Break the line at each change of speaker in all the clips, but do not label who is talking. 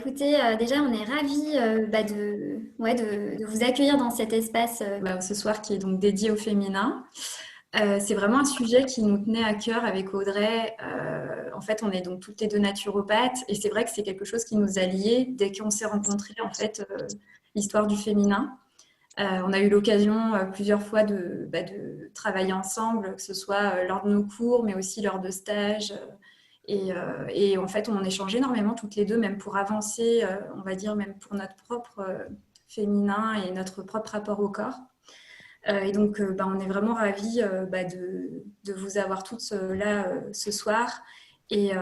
Écoutez, déjà, on est ravis de vous accueillir dans cet espace ce soir qui est donc dédié au féminin. C'est vraiment un sujet qui nous tenait à cœur avec Audrey. En fait, on est donc toutes les deux naturopathes et c'est vrai que c'est quelque chose qui nous a liés dès qu'on s'est rencontrés, en fait, l'histoire du féminin. On a eu l'occasion plusieurs fois de travailler ensemble, que ce soit lors de nos cours, mais aussi lors de stages. Et en fait, on échange énormément toutes les deux, même pour avancer, on va dire, même pour notre propre féminin et notre propre rapport au corps. Et donc, on est vraiment ravis de vous avoir toutes là ce soir. Et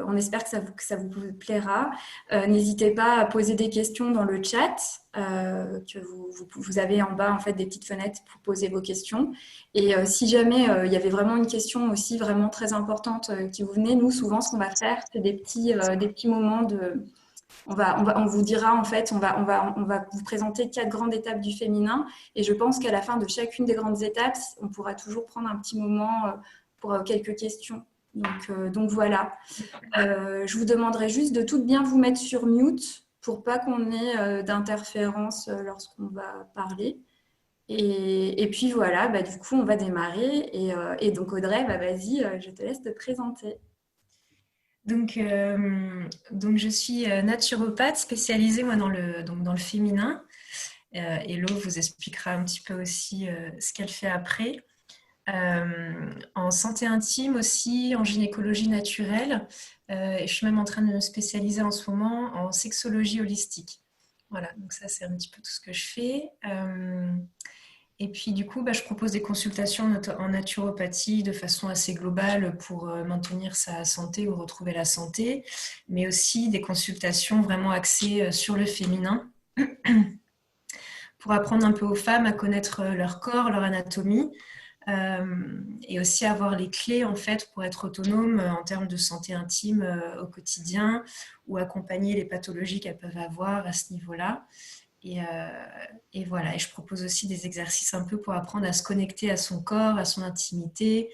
on espère que ça vous plaira. N'hésitez pas à poser des questions dans le chat, que vous avez en bas en fait des petites fenêtres pour poser vos questions. Et si jamais il y avait vraiment une question aussi vraiment très importante qui vous venait, nous souvent ce qu'on va faire, c'est des petits moments de on vous dira en fait, on va vous présenter 4 grandes étapes du féminin et je pense qu'à la fin de chacune des grandes étapes, on pourra toujours prendre un petit moment pour quelques questions. Donc voilà. Je vous demanderai juste de toutes bien vous mettre sur mute pour pas qu'on ait d'interférence lorsqu'on va parler. Et puis voilà, du coup, on va démarrer. Et donc Audrey, vas-y, je te laisse te présenter.
Je suis naturopathe spécialisée moi, dans le féminin. Et Lo vous expliquera un petit peu aussi ce qu'elle fait après. En santé intime aussi, en gynécologie naturelle. Et je suis même en train de me spécialiser en ce moment en sexologie holistique. Voilà, donc ça c'est un petit peu tout ce que je fais. Et puis du coup, je propose des consultations en naturopathie de façon assez globale pour maintenir sa santé ou retrouver la santé, mais aussi des consultations vraiment axées sur le féminin pour apprendre un peu aux femmes à connaître leur corps, leur anatomie, et aussi avoir les clés en fait pour être autonome en termes de santé intime au quotidien ou accompagner les pathologies qu'elles peuvent avoir à ce niveau-là. Et voilà, et je propose aussi des exercices un peu pour apprendre à se connecter à son corps, à son intimité,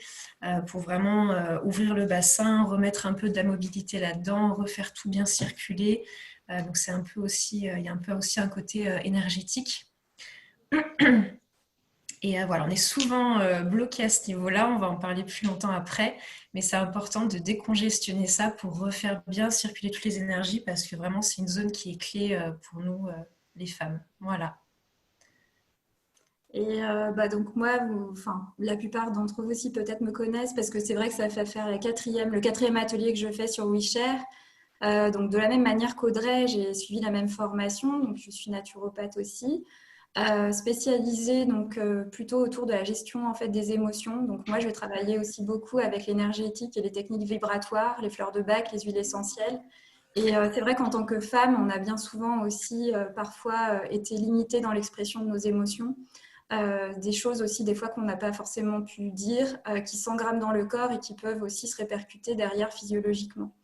pour vraiment ouvrir le bassin, remettre un peu de la mobilité là-dedans, refaire tout bien circuler. Donc c'est un peu aussi, il y a un peu aussi un côté énergétique. Et voilà, on est souvent bloqué à ce niveau-là, on va en parler plus longtemps après, mais c'est important de décongestionner ça pour refaire bien circuler toutes les énergies parce que vraiment c'est une zone qui est clé pour nous, les femmes. Voilà.
Et donc moi, la plupart d'entre vous aussi peut-être me connaissent parce que c'est vrai que ça fait faire le quatrième atelier que je fais sur WeShare. Donc de la même manière qu'Audrey, j'ai suivi la même formation, donc je suis naturopathe aussi, spécialisée donc plutôt autour de la gestion en fait des émotions. Donc moi, je vais travailler aussi beaucoup avec l'énergétique et les techniques vibratoires, les fleurs de bac, les huiles essentielles. Et c'est vrai qu'en tant que femme, on a bien souvent aussi parfois été limité dans l'expression de nos émotions. Des choses aussi des fois qu'on n'a pas forcément pu dire, qui s'engramment dans le corps et qui peuvent aussi se répercuter derrière physiologiquement.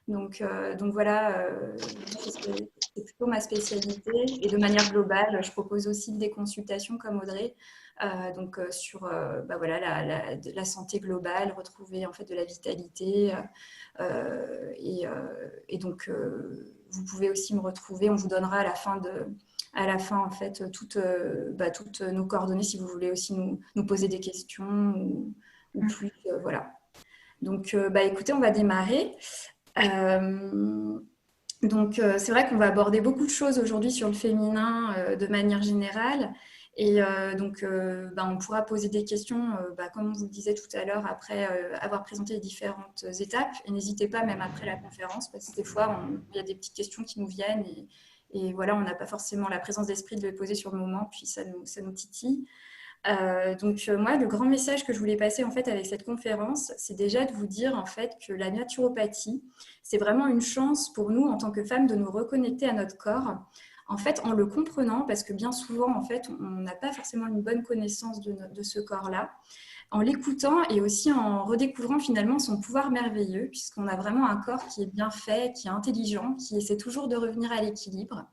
Donc voilà, c'est plutôt ma spécialité. Et de manière globale, je propose aussi des consultations comme Audrey, sur voilà, la santé globale, retrouver en fait de la vitalité. Et donc, vous pouvez aussi me retrouver. On vous donnera à la fin en fait toutes nos coordonnées si vous voulez aussi nous poser des questions ou plus. Voilà. Donc, écoutez, on va démarrer. C'est vrai qu'on va aborder beaucoup de choses aujourd'hui sur le féminin de manière générale. Et on pourra poser des questions, comme on vous le disait tout à l'heure, après avoir présenté les différentes étapes. Et n'hésitez pas, même après la conférence, parce que des fois, il y a des petites questions qui nous viennent. Et voilà, on n'a pas forcément la présence d'esprit de les poser sur le moment, puis ça nous titille. Moi, le grand message que je voulais passer en fait avec cette conférence, c'est déjà de vous dire en fait que la naturopathie, c'est vraiment une chance pour nous en tant que femmes de nous reconnecter à notre corps. En fait, en le comprenant, parce que bien souvent, en fait, on n'a pas forcément une bonne connaissance de ce corps-là, en l'écoutant et aussi en redécouvrant finalement son pouvoir merveilleux, puisqu'on a vraiment un corps qui est bien fait, qui est intelligent, qui essaie toujours de revenir à l'équilibre.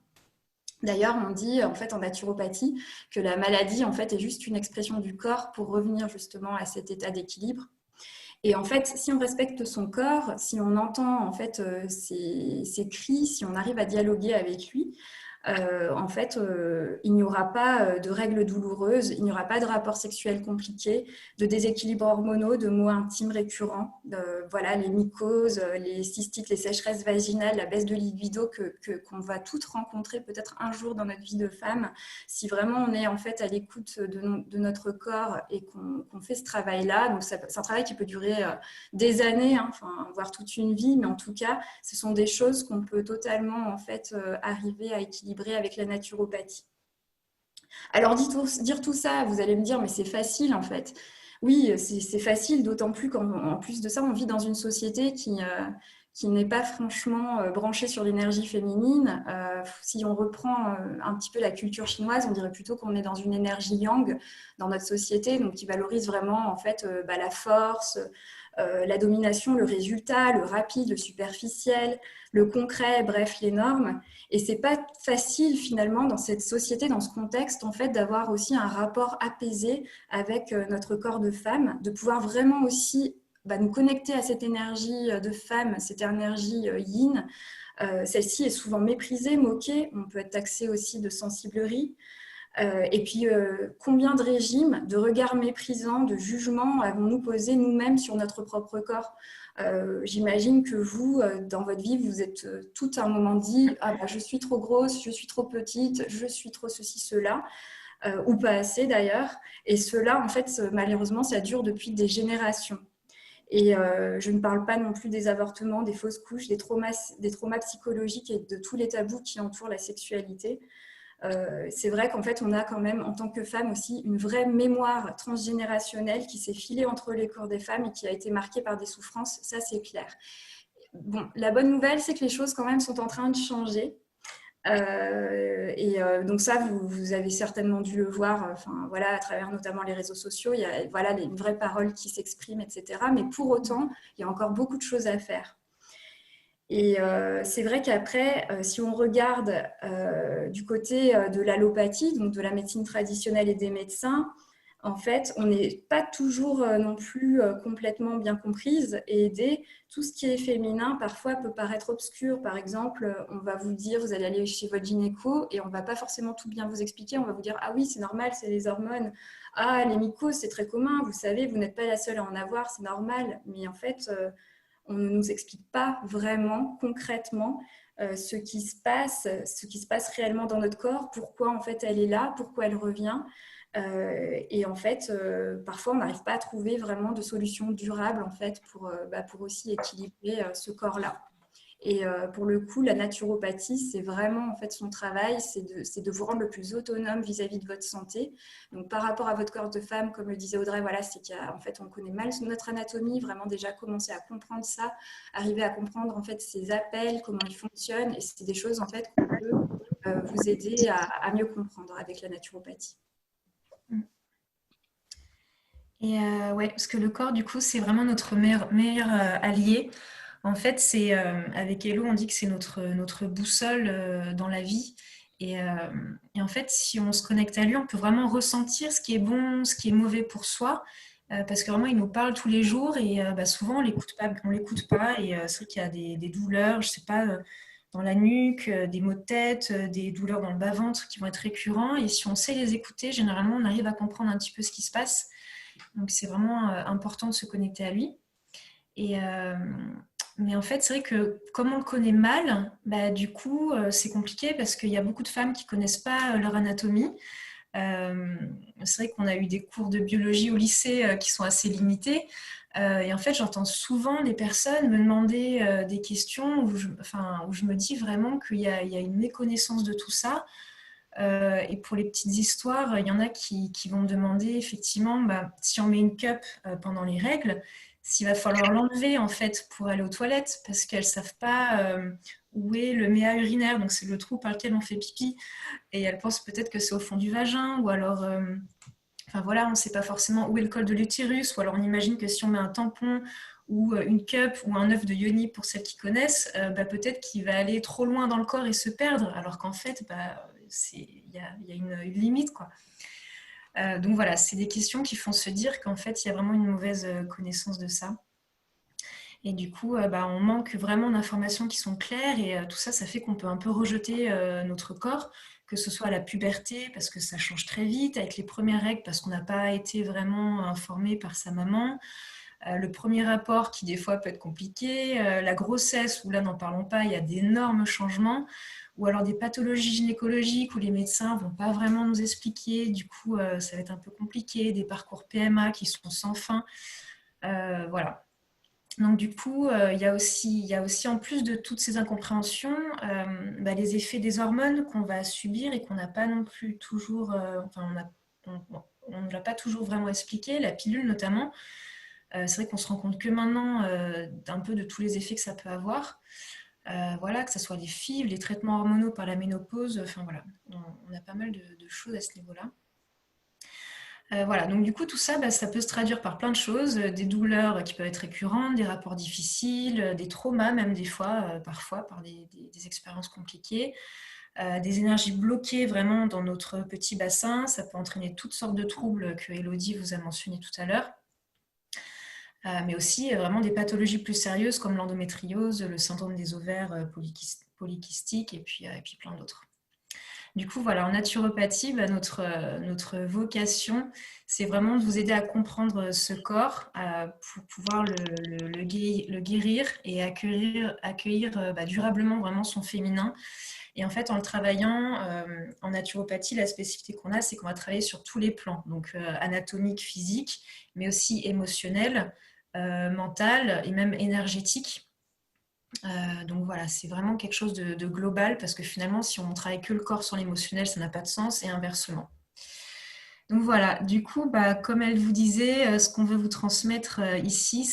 D'ailleurs, on dit en fait en naturopathie que la maladie en fait est juste une expression du corps pour revenir justement à cet état d'équilibre. Et en fait, si on respecte son corps, si on entend en fait ses cris, si on arrive à dialoguer avec lui, en fait, il n'y aura pas de règles douloureuses, il n'y aura pas de rapports sexuels compliqués, de déséquilibres hormonaux, de maux intimes récurrents, voilà, les mycoses, les cystites, les sécheresses vaginales, la baisse de libido qu'on va toutes rencontrer peut-être un jour dans notre vie de femme. Si vraiment on est en fait à l'écoute de notre corps et qu'on fait ce travail-là, donc c'est un travail qui peut durer des années, hein, voire toute une vie, mais en tout cas, ce sont des choses qu'on peut totalement en fait arriver à équilibrer avec la naturopathie. Alors dire tout ça, vous allez me dire, mais c'est facile en fait. Oui, c'est facile, d'autant plus qu'en plus de ça, on vit dans une société qui n'est pas franchement branchée sur l'énergie féminine. Si on reprend un petit peu la culture chinoise, on dirait plutôt qu'on est dans une énergie yang dans notre société, donc qui valorise vraiment en fait la force, la domination, le résultat, le rapide, le superficiel, le concret, bref, les normes. Et c'est pas facile finalement dans cette société, dans ce contexte, en fait, d'avoir aussi un rapport apaisé avec notre corps de femme, de pouvoir vraiment aussi nous connecter à cette énergie de femme, cette énergie yin. Celle-ci est souvent méprisée, moquée. On peut être taxé aussi de sensiblerie. Et puis, combien de régimes, de regards méprisants, de jugements avons-nous posé nous-mêmes sur notre propre corps? J'imagine que vous, dans votre vie, vous êtes tout un moment dit « Ah, bah, je suis trop grosse, je suis trop petite, je suis trop ceci, cela », ou pas assez d'ailleurs. Et cela, en fait, malheureusement, ça dure depuis des générations. Et je ne parle pas non plus des avortements, des fausses couches, des traumas psychologiques et de tous les tabous qui entourent la sexualité. C'est vrai qu'en fait, on a quand même, en tant que femme aussi, une vraie mémoire transgénérationnelle qui s'est filée entre les corps des femmes et qui a été marquée par des souffrances, ça c'est clair. Bon, la bonne nouvelle, c'est que les choses quand même sont en train de changer. Donc ça, vous avez certainement dû le voir voilà, à travers notamment les réseaux sociaux. Il y a voilà, une vraie parole qui s'exprime, etc. Mais pour autant, il y a encore beaucoup de choses à faire. Et c'est vrai qu'après, si on regarde du côté de l'allopathie, donc de la médecine traditionnelle et des médecins, en fait, on n'est pas toujours non plus complètement bien comprise et aidée. Tout ce qui est féminin, parfois, peut paraître obscur. Par exemple, on va vous dire, vous allez aller chez votre gynéco et on ne va pas forcément tout bien vous expliquer. On va vous dire, ah oui, c'est normal, c'est les hormones. Ah, les mycoses, c'est très commun. Vous savez, vous n'êtes pas la seule à en avoir, c'est normal. Mais en fait, on ne nous explique pas vraiment, concrètement, ce qui se passe réellement dans notre corps, pourquoi en fait elle est là, pourquoi elle revient. Et en fait, parfois, on n'arrive pas à trouver vraiment de solution durable en fait, pour aussi équilibrer ce corps-là. Et pour le coup, la naturopathie, c'est vraiment en fait son travail, c'est de vous rendre le plus autonome vis-à-vis de votre santé. Donc par rapport à votre corps de femme, comme le disait Audrey, voilà, c'est qu'en fait on connaît mal notre anatomie, vraiment déjà commencer à comprendre ça, arriver à comprendre en fait ses appels, comment ils fonctionnent, et c'est des choses en fait qu'on peut vous aider à mieux comprendre avec la naturopathie.
Et ouais, parce que le corps, du coup, c'est vraiment notre meilleur allié. En fait, c'est avec Hello, on dit que c'est notre boussole dans la vie. Et en fait, si on se connecte à lui, on peut vraiment ressentir ce qui est bon, ce qui est mauvais pour soi, parce que vraiment, il nous parle tous les jours et souvent, on l'écoute pas. Et c'est vrai qu'il y a des douleurs, je sais pas, dans la nuque, des maux de tête, des douleurs dans le bas-ventre qui vont être récurrents. Et si on sait les écouter, généralement, on arrive à comprendre un petit peu ce qui se passe. Donc, c'est vraiment important de se connecter à lui. Mais en fait, c'est vrai que comme on le connaît mal, du coup, c'est compliqué parce qu'il y a beaucoup de femmes qui ne connaissent pas leur anatomie. C'est vrai qu'on a eu des cours de biologie au lycée qui sont assez limités. Et en fait, j'entends souvent des personnes me demander des questions où je me dis vraiment qu'il y a une méconnaissance de tout ça. Et pour les petites histoires, il y en a qui vont me demander effectivement si on met une cup pendant les règles, s'il va falloir l'enlever en fait pour aller aux toilettes parce qu'elles ne savent pas où est le méa urinaire, donc c'est le trou par lequel on fait pipi, et elles pensent peut-être que c'est au fond du vagin, ou alors voilà, on ne sait pas forcément où est le col de l'utérus, ou alors on imagine que si on met un tampon ou une cup ou un œuf de yoni pour celles qui connaissent, peut-être qu'il va aller trop loin dans le corps et se perdre, alors qu'en fait, il y a une limite, quoi. Donc voilà, c'est des questions qui font se dire qu'en fait, il y a vraiment une mauvaise connaissance de ça. Et du coup, on manque vraiment d'informations qui sont claires et tout ça, ça fait qu'on peut un peu rejeter notre corps, que ce soit à la puberté, parce que ça change très vite, avec les premières règles, parce qu'on n'a pas été vraiment informé par sa maman, le premier rapport qui des fois peut être compliqué, la grossesse, où là, n'en parlons pas, il y a d'énormes changements, ou alors des pathologies gynécologiques où les médecins ne vont pas vraiment nous expliquer, du coup, ça va être un peu compliqué, des parcours PMA qui sont sans fin. Voilà. Donc du coup, il y a aussi, en plus de toutes ces incompréhensions, les effets des hormones qu'on va subir et qu'on n'a pas non plus toujours, on ne l'a pas toujours vraiment expliqué, la pilule notamment. C'est vrai qu'on se rend compte que maintenant d'un peu de tous les effets que ça peut avoir. Voilà, que ce soit les fibres, les traitements hormonaux par la ménopause, enfin voilà, on a pas mal de choses à ce niveau-là. Voilà, donc du coup, tout ça, ça peut se traduire par plein de choses, des douleurs qui peuvent être récurrentes, des rapports difficiles, des traumas même des fois, parfois par des expériences compliquées, des énergies bloquées vraiment dans notre petit bassin. Ça peut entraîner toutes sortes de troubles que Elodie vous a mentionné tout à l'heure. Mais aussi vraiment des pathologies plus sérieuses comme l'endométriose, le syndrome des ovaires polykystiques et puis plein d'autres. Du coup, voilà, en naturopathie, notre vocation, c'est vraiment de vous aider à comprendre ce corps pour pouvoir le guérir et accueillir durablement vraiment son féminin. Et en fait, en le travaillant en naturopathie, la spécificité qu'on a, c'est qu'on va travailler sur tous les plans, donc anatomique, physique, mais aussi émotionnel, mental et même énergétique. Donc voilà, c'est vraiment quelque chose de global parce que finalement, si on travaille que le corps sans l'émotionnel, ça n'a pas de sens et inversement. Donc voilà, du coup, comme elle vous disait, ce qu'on veut vous transmettre ici,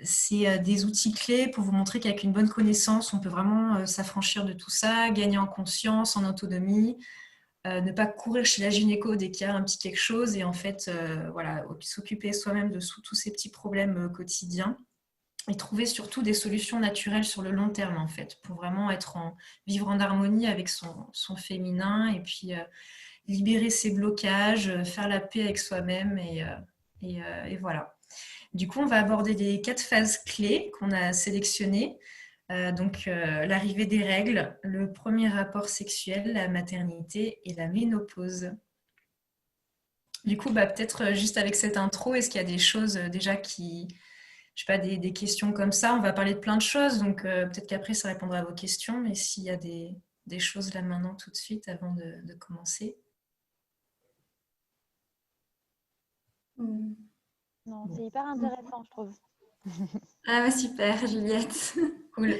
c'est des outils clés pour vous montrer qu'avec une bonne connaissance, on peut vraiment s'affranchir de tout ça, gagner en conscience, en autonomie, ne pas courir chez la gynéco dès qu'il y a un petit quelque chose et en fait, voilà, s'occuper soi-même de tous ces petits problèmes quotidiens. Et trouver surtout des solutions naturelles sur le long terme, en fait, pour vraiment vivre en harmonie avec son féminin et puis libérer ses blocages, faire la paix avec soi-même et voilà. Du coup, on va aborder les 4 phases clés qu'on a sélectionnées. L'arrivée des règles, le premier rapport sexuel, la maternité et la ménopause. Du coup, peut-être juste avec cette intro, est-ce qu'il y a des choses déjà je sais pas, des questions comme ça? On va parler de plein de choses, donc peut-être qu'après ça répondra à vos questions, mais s'il y a des choses là maintenant tout de suite avant de commencer.
Non, c'est hyper intéressant, je trouve.
Ah super, Juliette.
Cool.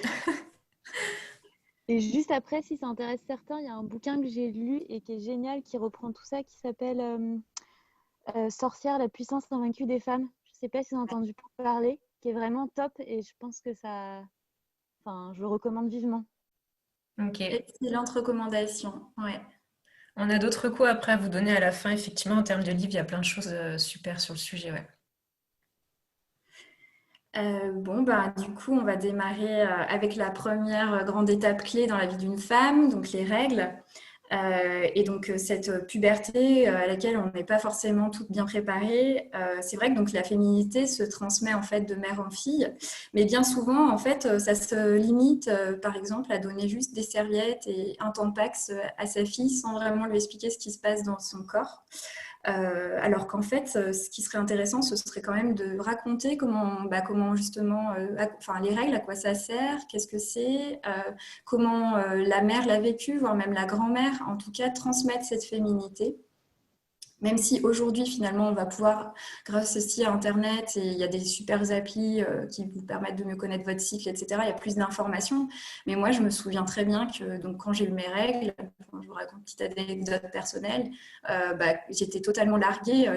Et juste après, si ça intéresse certains, il y a un bouquin que j'ai lu et qui est génial, qui reprend tout ça, qui s'appelle Sorcière, la puissance invaincue des femmes. Je ne sais pas si vous avez entendu parler, qui est vraiment top et je pense que ça... Enfin, je le recommande vivement.
Ok.
Excellente recommandation, ouais.
On a d'autres recos après à vous donner à la fin. Effectivement, en termes de livres, il y a plein de choses super sur le sujet, ouais.
Du coup, on va démarrer avec la première grande étape clé dans la vie d'une femme, donc les règles. Et donc cette puberté à laquelle on n'est pas forcément toutes bien préparées, c'est vrai que donc la féminité se transmet en fait de mère en fille, mais bien souvent en fait ça se limite par exemple à donner juste des serviettes et un Tampax à sa fille sans vraiment lui expliquer ce qui se passe dans son corps. Alors qu'en fait, ce qui serait intéressant, ce serait quand même de raconter comment justement, les règles, à quoi ça sert, qu'est-ce que c'est, comment la mère l'a vécu, voire même la grand-mère, en tout cas, transmettre cette féminité. Même si aujourd'hui, finalement, on va pouvoir, grâce aussi à Internet, et il y a des super applis qui vous permettent de mieux connaître votre cycle, etc., il y a plus d'informations. Mais moi, je me souviens très bien que donc, quand j'ai eu mes règles, je vous raconte une petite anecdote personnelle, j'étais totalement larguée.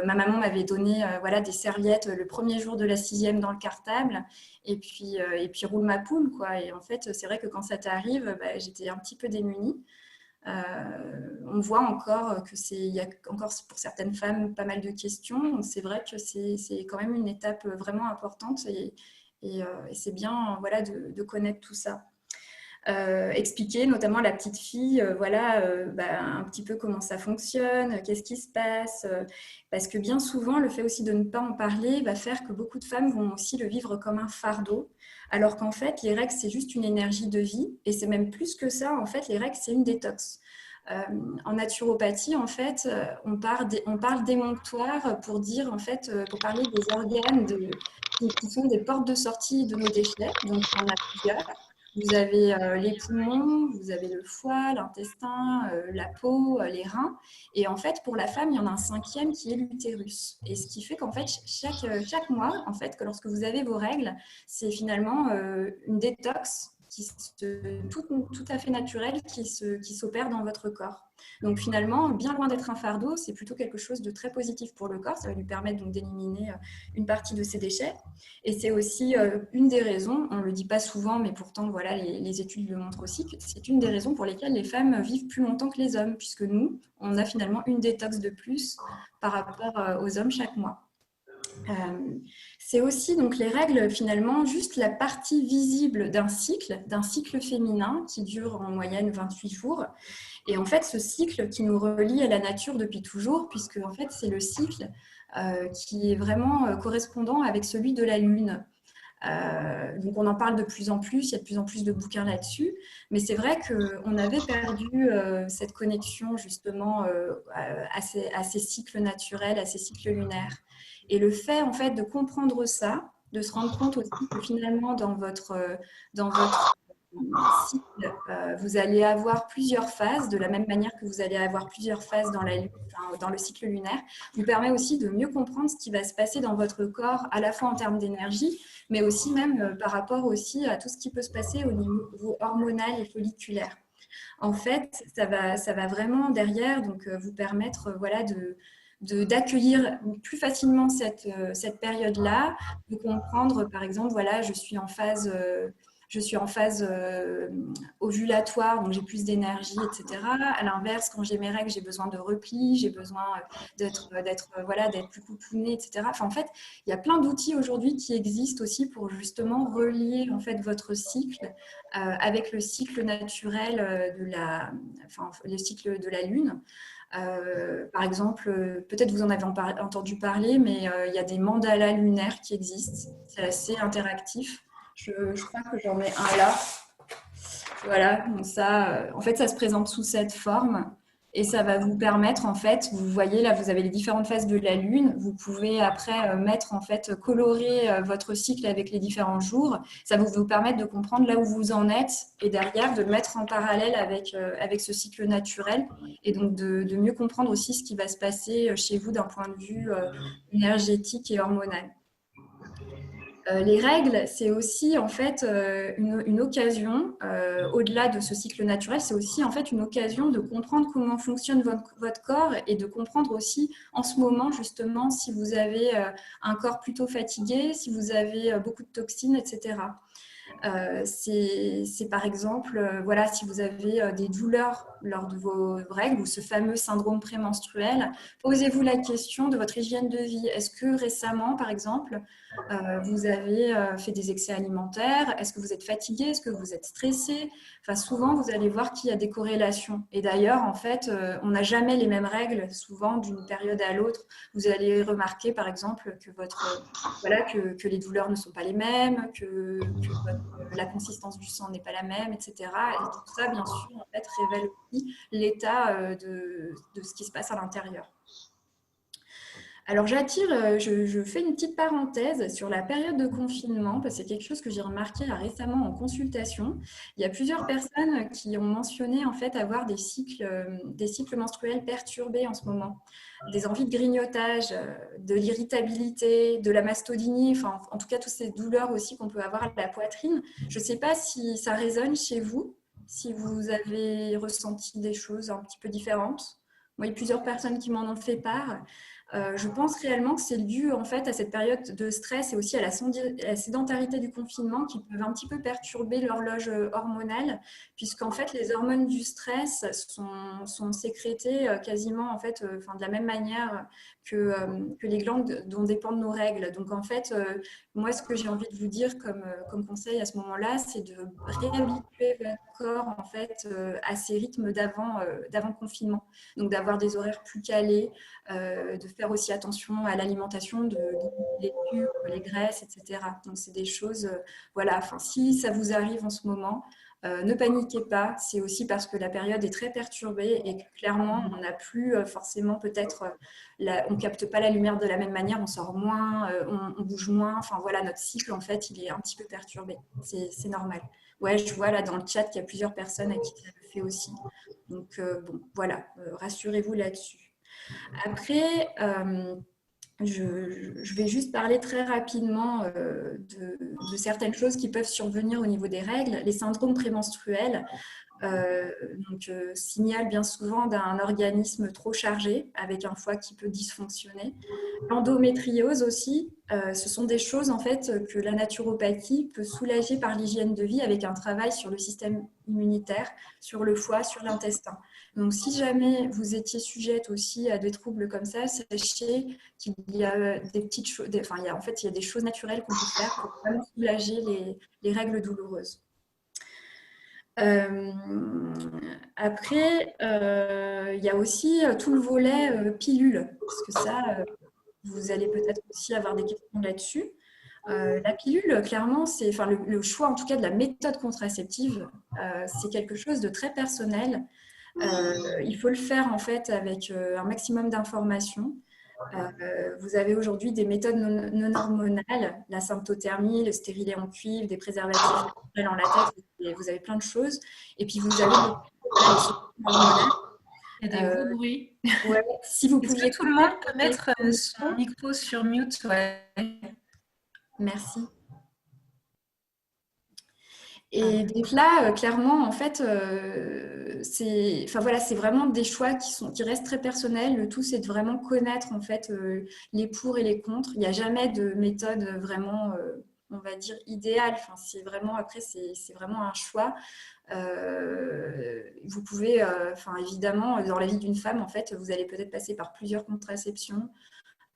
Ma maman m'avait donné des serviettes le premier jour de la 6e dans le cartable, et puis roule ma poule, quoi. Et en fait, c'est vrai que quand ça t'arrive, j'étais un petit peu démunie. On voit encore il y a encore pour certaines femmes pas mal de questions. C'est vrai que c'est quand même une étape vraiment importante et c'est bien de connaître tout ça. expliquer notamment à la petite fille, voilà, un petit peu comment ça fonctionne, qu'est-ce qui se passe, parce que bien souvent, le fait aussi de ne pas en parler va faire que beaucoup de femmes vont aussi le vivre comme un fardeau, alors qu'en fait, les règles, c'est juste une énergie de vie, et c'est même plus que ça, en fait, les règles, c'est une détox. En naturopathie, en fait, on parle d'émonctoire pour dire, en fait, pour parler des organes qui sont des portes de sortie de nos déchets. Donc, il y en a plusieurs. Vous avez les poumons, vous avez le foie, l'intestin, la peau, les reins. Et en fait, pour la femme, il y en a un cinquième qui est l'utérus. Et ce qui fait qu'en fait, chaque mois, en fait, que lorsque vous avez vos règles, c'est finalement une détox tout à fait naturelle qui s'opère dans votre corps. Donc finalement, bien loin d'être un fardeau, c'est plutôt quelque chose de très positif pour le corps. Ça va lui permettre donc d'éliminer une partie de ses déchets. Et c'est aussi une des raisons, on ne le dit pas souvent, mais pourtant voilà, les études le montrent aussi, que c'est une des raisons pour lesquelles les femmes vivent plus longtemps que les hommes, puisque nous, on a finalement une détox de plus par rapport aux hommes chaque mois. C'est aussi donc les règles finalement juste la partie visible d'un cycle féminin qui dure en moyenne 28 jours. Et en fait, ce cycle qui nous relie à la nature depuis toujours, puisque en fait c'est le cycle qui est vraiment correspondant avec celui de la Lune. Donc on en parle de plus en plus, il y a de plus en plus de bouquins là-dessus, mais c'est vrai qu'on avait perdu cette connexion justement à ces cycles naturels, à ces cycles lunaires. Et le fait en fait de comprendre ça, de se rendre compte aussi que finalement dans votre cycle, vous allez avoir plusieurs phases, de la même manière que vous allez avoir plusieurs phases dans le cycle lunaire, vous permet aussi de mieux comprendre ce qui va se passer dans votre corps, à la fois en termes d'énergie, mais aussi même par rapport aussi à tout ce qui peut se passer au niveau hormonal et folliculaire. En fait, ça va vraiment derrière donc, vous permettre voilà, d'accueillir plus facilement cette période-là, de comprendre, par exemple, voilà, je suis en phase ovulatoire, donc j'ai plus d'énergie, etc. À l'inverse, quand j'ai mes règles, j'ai besoin de repli, j'ai besoin d'être plus coupounée, etc. Enfin, en fait, il y a plein d'outils aujourd'hui qui existent aussi pour justement relier en fait votre cycle avec le cycle naturel le cycle de la Lune. Par exemple, peut-être vous en avez entendu parler, mais il y a des mandalas lunaires qui existent. C'est assez interactif. Je crois que j'en ai un là. Voilà, donc ça, en fait, ça se présente sous cette forme et ça va vous permettre, en fait, vous voyez là, vous avez les différentes phases de la Lune. Vous pouvez après mettre, en fait, colorer votre cycle avec les différents jours. Ça va vous permettre de comprendre là où vous en êtes et derrière de le mettre en parallèle avec ce cycle naturel et donc de mieux comprendre aussi ce qui va se passer chez vous d'un point de vue énergétique et hormonal. Les règles, c'est aussi en fait une occasion, au-delà de ce cycle naturel, c'est aussi en fait une occasion de comprendre comment fonctionne votre corps et de comprendre aussi en ce moment justement si vous avez un corps plutôt fatigué, si vous avez beaucoup de toxines, etc. C'est par exemple, voilà, si vous avez des douleurs lors de vos règles ou ce fameux syndrome prémenstruel, posez-vous la question de votre hygiène de vie. Est-ce que récemment, par exemple, vous avez fait des excès alimentaires? Est-ce que vous êtes fatigué? Est-ce que vous êtes stressé? Enfin, souvent, vous allez voir qu'il y a des corrélations. Et d'ailleurs, en fait, on n'a jamais les mêmes règles, souvent d'une période à l'autre. Vous allez remarquer, par exemple, que les douleurs ne sont pas les mêmes, que la consistance du sang n'est pas la même, etc. Et tout ça, bien sûr, en fait, révèle aussi l'état de ce qui se passe à l'intérieur. Alors je fais une petite parenthèse sur la période de confinement, parce que c'est quelque chose que j'ai remarqué là, récemment en consultation. Il y a plusieurs personnes qui ont mentionné en fait avoir des cycles menstruels perturbés en ce moment, des envies de grignotage, de l'irritabilité, de la mastodynie, enfin en tout cas toutes ces douleurs aussi qu'on peut avoir à la poitrine. Je ne sais pas si ça résonne chez vous, si vous avez ressenti des choses un petit peu différentes. Moi, il y a plusieurs personnes qui m'en ont fait part. Je pense réellement que c'est dû en fait à cette période de stress et aussi à la sédentarité du confinement qui peuvent un petit peu perturber l'horloge hormonale, puisqu'en fait les hormones du stress sont sécrétées quasiment en fait, de la même manière que les glandes dont dépendent nos règles. Donc en fait, moi ce que j'ai envie de vous dire comme conseil à ce moment-là, c'est de réhabituer votre corps en fait à ces rythmes d'avant confinement. Donc d'avoir des horaires plus calés, de faire aussi attention à l'alimentation, de les sucres, les graisses, etc. Donc, c'est des choses, voilà, enfin, si ça vous arrive en ce moment, ne paniquez pas, c'est aussi parce que la période est très perturbée et que clairement, on n'a plus forcément peut-être, on capte pas la lumière de la même manière, on sort moins, on bouge moins, enfin voilà, notre cycle en fait, il est un petit peu perturbé, c'est normal. Ouais, je vois là dans le chat qu'il y a plusieurs personnes à qui ça le fait aussi. Donc bon, voilà, rassurez-vous là-dessus. Après, je vais juste parler très rapidement de certaines choses qui peuvent survenir au niveau des règles. Les syndromes prémenstruels signalent bien souvent d'un organisme trop chargé, avec un foie qui peut dysfonctionner. L'endométriose aussi, ce sont des choses en fait que la naturopathie peut soulager par l'hygiène de vie avec un travail sur le système immunitaire, sur le foie, sur l'intestin. Donc, si jamais vous étiez sujette aussi à des troubles comme ça, sachez qu'il y a des petites choses, il y a des choses naturelles qu'on peut faire pour vraiment soulager les règles douloureuses. Après, il y a aussi tout le volet pilule, parce que ça, vous allez peut-être aussi avoir des questions là-dessus. La pilule, clairement, c'est, le choix en tout cas de la méthode contraceptive, c'est quelque chose de très personnel. Il faut le faire en fait avec un maximum d'informations. Vous avez aujourd'hui des méthodes non hormonales, la symptothermie, le stérilet en cuivre, des préservatifs naturels en latex, vous avez plein de choses. Et puis vous avez les solutions hormonales.
Il y a des bruits.
Ouais, si vous pouviez.
Est-ce que tout le monde peut mettre son micro sur mute? Ouais.
Merci. Et donc là, clairement, en fait, c'est vraiment des choix qui restent très personnels. Le tout, c'est de vraiment connaître en fait les pour et les contre. Il n'y a jamais de méthode vraiment, on va dire, idéale. Enfin, c'est vraiment après, c'est vraiment un choix. Vous pouvez, évidemment, dans la vie d'une femme, en fait, vous allez peut-être passer par plusieurs contraceptions,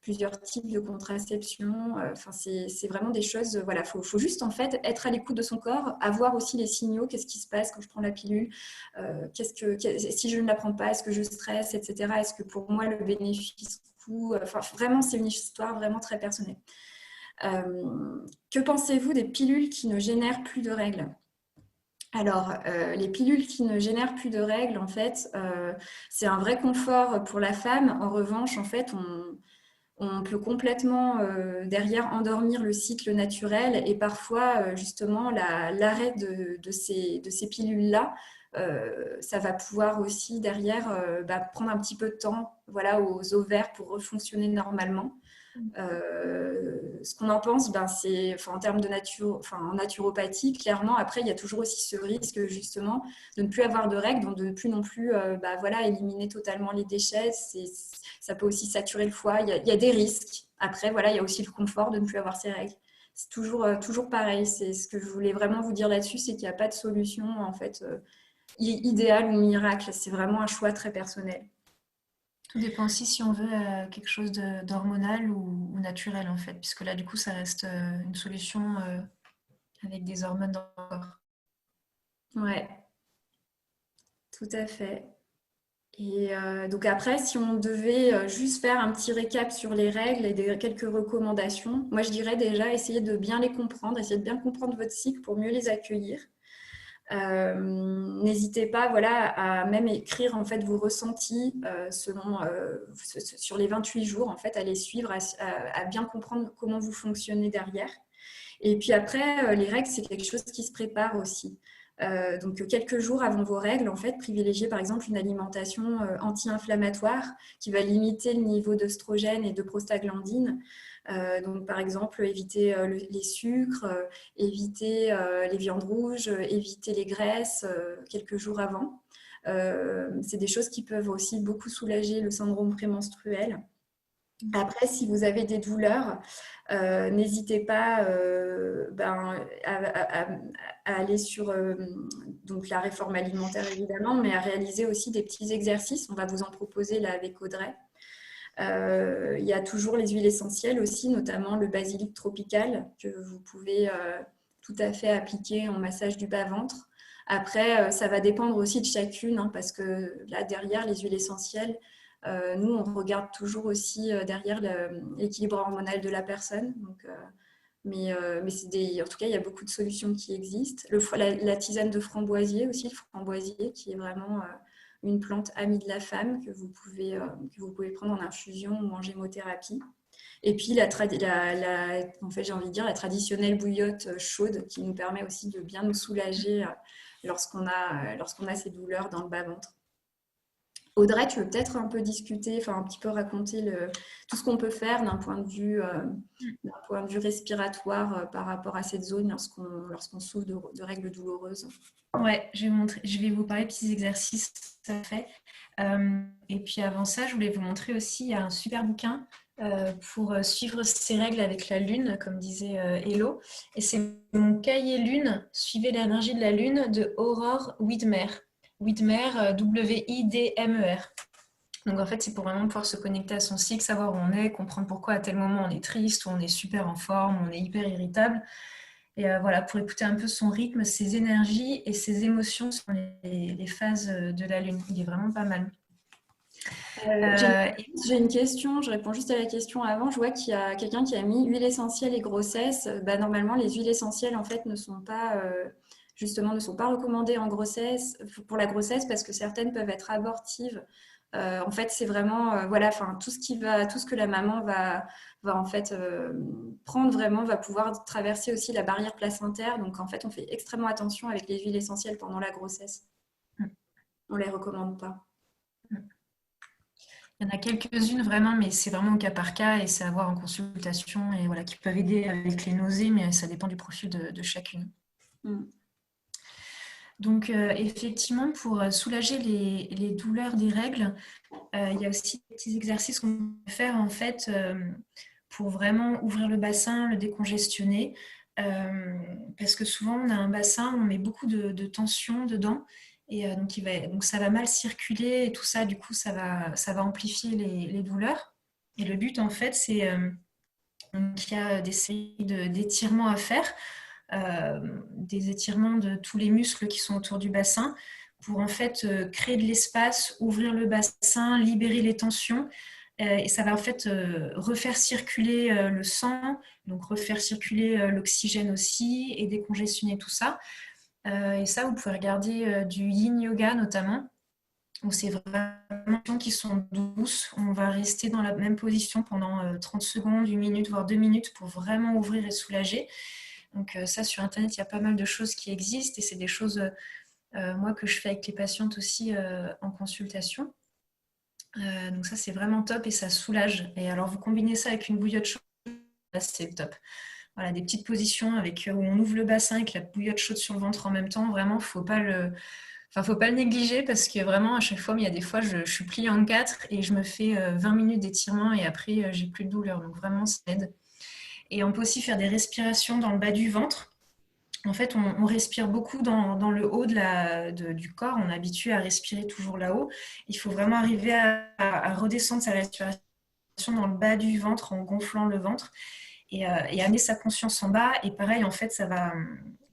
plusieurs types de contraception. C'est vraiment des choses, voilà, faut juste en fait être à l'écoute de son corps, avoir aussi les signaux, qu'est-ce qui se passe quand je prends la pilule, si je ne la prends pas, est-ce que je stresse, etc. Est-ce que pour moi le bénéfice coût, vraiment c'est une histoire vraiment très personnelle. Que pensez-vous des pilules qui ne génèrent plus de règles ? Alors, les pilules qui ne génèrent plus de règles, en fait, c'est un vrai confort pour la femme. En revanche, en fait, on peut complètement derrière endormir le cycle naturel et parfois justement l'arrêt de ces pilules-là, ça va pouvoir aussi derrière prendre un petit peu de temps, voilà, aux ovaires pour refonctionner normalement. Ce qu'on en pense, c'est en termes de en naturopathie, clairement, après, il y a toujours aussi ce risque justement de ne plus avoir de règles, donc de ne plus non plus éliminer totalement les déchets. Ça peut aussi saturer le foie. Il y a des risques. Après, voilà, il y a aussi le confort de ne plus avoir ces règles. C'est toujours pareil. C'est ce que je voulais vraiment vous dire là-dessus, c'est qu'il n'y a pas de solution en fait idéale ou miracle. C'est vraiment un choix très personnel.
Tout dépend aussi si on veut quelque chose d'hormonal ou naturel en fait, puisque là du coup ça reste une solution avec des hormones dans le corps.
Ouais, tout à fait. Et donc après, si on devait juste faire un petit récap sur les règles et quelques recommandations, moi je dirais déjà essayer de bien les comprendre, essayer de bien comprendre votre cycle pour mieux les accueillir. N'hésitez pas, voilà, à même écrire en fait vos ressentis sur les 28 jours, en fait, à les suivre, à bien comprendre comment vous fonctionnez derrière. Et puis après, les règles, c'est quelque chose qui se prépare aussi. Donc, quelques jours avant vos règles, en fait, privilégiez par exemple une alimentation anti-inflammatoire qui va limiter le niveau d'œstrogène et de prostaglandine. Donc, par exemple, éviter les sucres, éviter les viandes rouges, éviter les graisses quelques jours avant. C'est des choses qui peuvent aussi beaucoup soulager le syndrome prémenstruel. Après, si vous avez des douleurs, n'hésitez pas à aller sur donc la réforme alimentaire évidemment, mais à réaliser aussi des petits exercices. On va vous en proposer là avec Audrey. Il y a toujours les huiles essentielles aussi, notamment le basilic tropical que vous pouvez tout à fait appliquer en massage du bas-ventre. Après, ça va dépendre aussi de chacune, hein, parce que là, derrière les huiles essentielles, nous, on regarde toujours aussi derrière l'équilibre hormonal de la personne. Donc, mais en tout cas, il y a beaucoup de solutions qui existent. La tisane de framboisier aussi, le framboisier, qui est vraiment une plante amie de la femme que vous pouvez prendre en infusion ou en gémothérapie. Et puis, en fait, j'ai envie de dire la traditionnelle bouillotte chaude qui nous permet aussi de bien nous soulager lorsqu'on a ces douleurs dans le bas-ventre. Audrey, tu veux peut-être un peu discuter, enfin un petit peu raconter tout ce qu'on peut faire d'un point de vue respiratoire par rapport à cette zone lorsqu'on souffre de règles douloureuses.
Ouais, je vais vous parler de petits exercices tout à fait. Et puis avant ça, je voulais vous montrer aussi, il y a un super bouquin pour suivre ses règles avec la lune, comme disait Hello. Et c'est mon cahier lune, Suivez l'énergie de la lune, de Aurore Widmer. Widmer, W-I-D-M-E-R. Donc en fait, c'est pour vraiment pouvoir se connecter à son cycle, savoir où on est, comprendre pourquoi à tel moment on est triste, ou on est super en forme, ou on est hyper irritable. Et voilà, pour écouter un peu son rythme, ses énergies et ses émotions sur les phases de la lune. Il est vraiment pas mal.
J'ai une question, je réponds juste à la question avant. Je vois qu'il y a quelqu'un qui a mis huile essentielle et grossesse. Normalement, les huiles essentielles, en fait, ne sont pas recommandées en grossesse, pour la grossesse parce que certaines peuvent être abortives. En fait, c'est vraiment, tout ce que la maman va en fait prendre vraiment, va pouvoir traverser aussi la barrière placentaire. Donc, en fait, on fait extrêmement attention avec les huiles essentielles pendant la grossesse. On ne les recommande pas.
Il y en a quelques-unes vraiment, mais c'est vraiment au cas par cas et c'est à voir en consultation et voilà, qui peuvent aider avec les nausées, mais ça dépend du profil de chacune. Donc effectivement, pour soulager les douleurs des règles, il y a aussi des petits exercices qu'on peut faire en fait pour vraiment ouvrir le bassin, le décongestionner. Parce que souvent on a un bassin, on met beaucoup de tension dedans et donc ça va mal circuler et tout ça, du coup ça va amplifier les douleurs. Et le but en fait c'est qu'il y a des séries d'étirements à faire, des étirements de tous les muscles qui sont autour du bassin pour en fait créer de l'espace, ouvrir le bassin, libérer les tensions. Et ça va en fait refaire circuler le sang, donc refaire circuler l'oxygène aussi et décongestionner tout ça. Et ça, vous pouvez regarder du yin yoga notamment, où c'est vraiment des positions qui sont douces. On va rester dans la même position pendant 30 secondes, 1 minute, voire 2 minutes pour vraiment ouvrir et soulager. Donc ça, sur Internet, il y a pas mal de choses qui existent et c'est des choses, moi, que je fais avec les patientes aussi en consultation. Donc ça, c'est vraiment top et ça soulage. Et alors, vous combinez ça avec une bouillotte chaude, là, c'est top. Voilà, des petites positions où on ouvre le bassin avec la bouillotte chaude sur le ventre en même temps. Vraiment, faut pas le négliger parce que vraiment, à chaque fois, il y a des fois, je suis pliée en 4 et je me fais 20 minutes d'étirement et après, j'ai plus de douleur. Donc vraiment, ça aide. Et on peut aussi faire des respirations dans le bas du ventre. En fait, on respire beaucoup dans le haut du corps. On est habitué à respirer toujours là-haut. Il faut vraiment arriver à redescendre sa respiration dans le bas du ventre en gonflant le ventre et amener sa conscience en bas. Et pareil, en fait, ça va,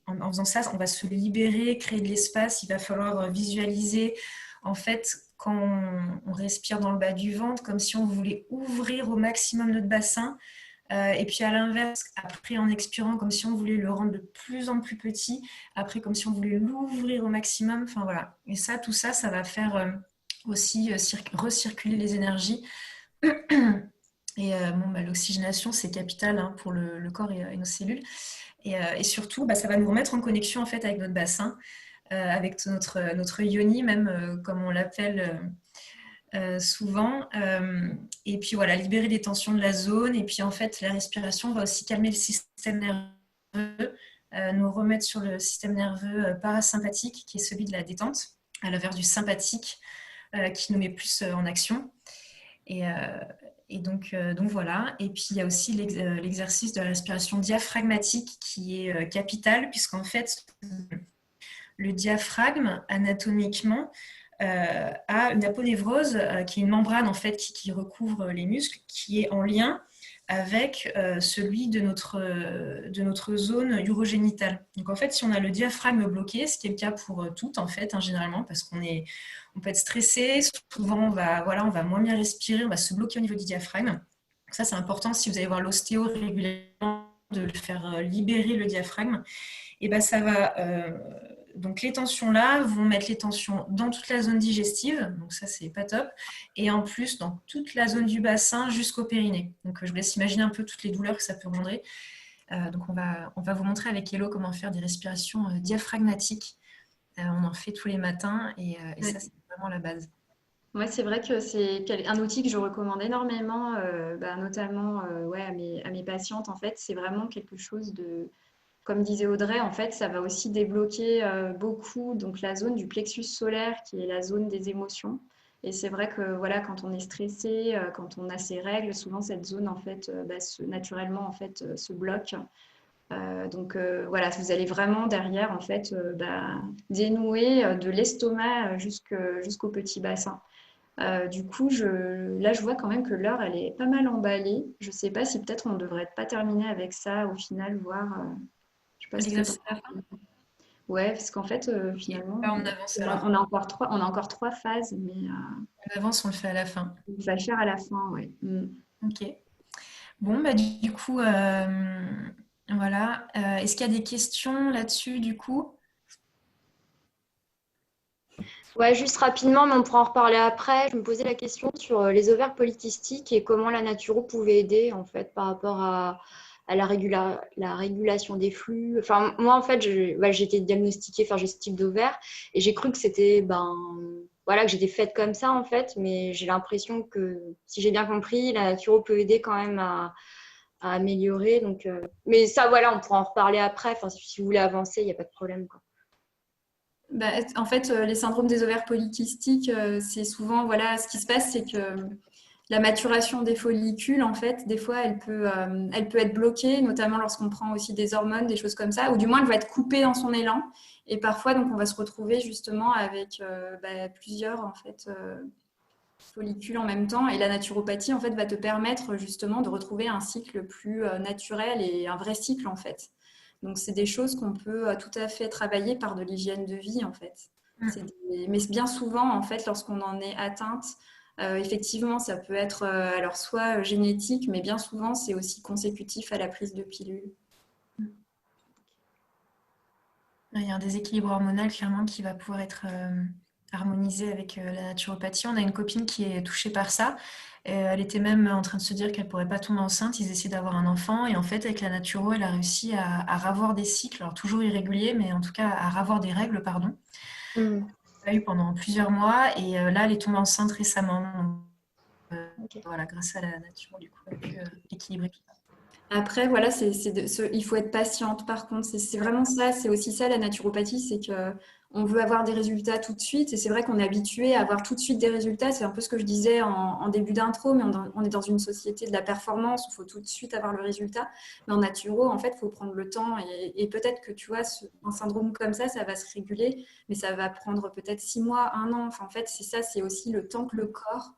en faisant ça, on va se libérer, créer de l'espace. Il va falloir visualiser, en fait, quand on respire dans le bas du ventre, comme si on voulait ouvrir au maximum notre bassin. Et puis à l'inverse, après en expirant, comme si on voulait le rendre de plus en plus petit, après comme si on voulait l'ouvrir au maximum, enfin voilà. Et ça, tout ça, ça va faire aussi recirculer les énergies. Et l'oxygénation, c'est capital hein, pour le corps et nos cellules. Et surtout, ça va nous remettre en connexion en fait avec notre bassin, avec notre yoni, même comme on l'appelle souvent. Et puis voilà, libérer les tensions de la zone. Et puis en fait, la respiration va aussi calmer le système nerveux, nous remettre sur le système nerveux parasympathique, qui est celui de la détente, à l'inverse du sympathique, qui nous met plus en action. Et, donc voilà. Et puis, il y a aussi l'exercice de la respiration diaphragmatique qui est capital, puisqu'en fait, le diaphragme, anatomiquement, a une aponévrose, qui est une membrane en fait, qui recouvre les muscles, qui est en lien avec celui de notre zone urogénitale. Donc en fait, si on a le diaphragme bloqué, ce qui est le cas pour toutes en fait, généralement, parce on peut être stressé, souvent on va moins bien respirer, on va se bloquer au niveau du diaphragme. Donc ça, c'est important si vous allez voir l'ostéo régulièrement, de le faire libérer le diaphragme. Et ben ça va. Donc les tensions là vont mettre les tensions dans toute la zone digestive, donc ça c'est pas top, et en plus dans toute la zone du bassin jusqu'au périnée. Donc je vous laisse imaginer un peu toutes les douleurs que ça peut engendrer. Donc on va vous montrer avec Hello comment faire des respirations diaphragmatiques. On en fait tous les matins et ça c'est vraiment la base.
Ouais, c'est vrai que c'est un outil que je recommande énormément, notamment à mes patientes. En fait, c'est vraiment quelque chose de, comme disait Audrey, en fait, ça va aussi débloquer beaucoup donc la zone du plexus solaire, qui est la zone des émotions. Et c'est vrai que voilà, quand on est stressé, quand on a ses règles, souvent cette zone en fait, naturellement en fait, se bloque. Voilà, vous allez vraiment derrière en fait, dénouer de l'estomac jusqu'au petit bassin. Du coup, là, je vois quand même que l'heure, elle est pas mal emballée. Je sais pas si peut-être on ne devrait pas terminer avec ça au final, voir. Je sais pas ce que t'en
L'exercice à la fin.
penses. Ouais, parce qu'en fait, finalement,
On avance alors.
on a encore trois phases, mais
On avance, on le fait à la fin.
on va faire à la fin, ouais.
Ok. Bon, du coup, voilà. Est-ce qu'il y a des questions là-dessus, du coup?
Ouais, juste rapidement, mais on pourra en reparler après. Je me posais la question sur les ovaires polykystiques et comment la naturo pouvait aider en fait par rapport à la régulation des flux. Enfin, moi en fait, j'ai été diagnostiquée, enfin j'ai ce type d'ovaire et j'ai cru que c'était voilà que j'étais faite comme ça en fait, mais j'ai l'impression que si j'ai bien compris, la naturo peut aider quand même à améliorer. Donc, mais ça voilà, on pourra en reparler après. Enfin, si vous voulez avancer, il n'y a pas de problème quoi.
En fait, les syndromes des ovaires polykystiques, c'est souvent, voilà, ce qui se passe, c'est que la maturation des follicules, en fait, des fois, elle peut être bloquée, notamment lorsqu'on prend aussi des hormones, des choses comme ça, ou du moins, elle va être coupée dans son élan. Et parfois, donc, on va se retrouver justement avec plusieurs, en fait, follicules en même temps. Et la naturopathie, en fait, va te permettre justement de retrouver un cycle plus naturel et un vrai cycle, en fait. Donc, c'est des choses qu'on peut tout à fait travailler par de l'hygiène de vie, en fait. Mais bien souvent, en fait, lorsqu'on en est atteinte, effectivement, ça peut être alors soit génétique, mais bien souvent, c'est aussi consécutif à la prise de pilules.
Il y a un déséquilibre hormonal clairement qui va pouvoir être harmonisé avec la naturopathie. On a une copine qui est touchée par ça. Elle était même en train de se dire qu'elle ne pourrait pas tomber enceinte. Ils essaient d'avoir un enfant. Et en fait, avec la naturo, elle a réussi à ravoir des cycles, alors toujours irréguliers, mais en tout cas à ravoir des règles, pardon. Elle a eu pendant plusieurs mois. Et là, elle est tombée enceinte récemment. Donc, voilà, grâce à la naturo, du coup, elle a pu équilibrer tout ça.
Après, voilà, il faut être patiente. Par contre, c'est vraiment ça, c'est aussi ça la naturopathie, c'est que on veut avoir des résultats tout de suite. Et c'est vrai qu'on est habitué à avoir tout de suite des résultats. C'est un peu ce que je disais en début d'intro, mais on est dans une société de la performance où il faut tout de suite avoir le résultat. Mais en naturo, en fait, il faut prendre le temps. Et peut-être que, tu vois, un syndrome comme ça va se réguler, mais ça va prendre peut-être 6 mois, 1 an. Enfin, en fait, c'est ça, c'est aussi le temps que le corps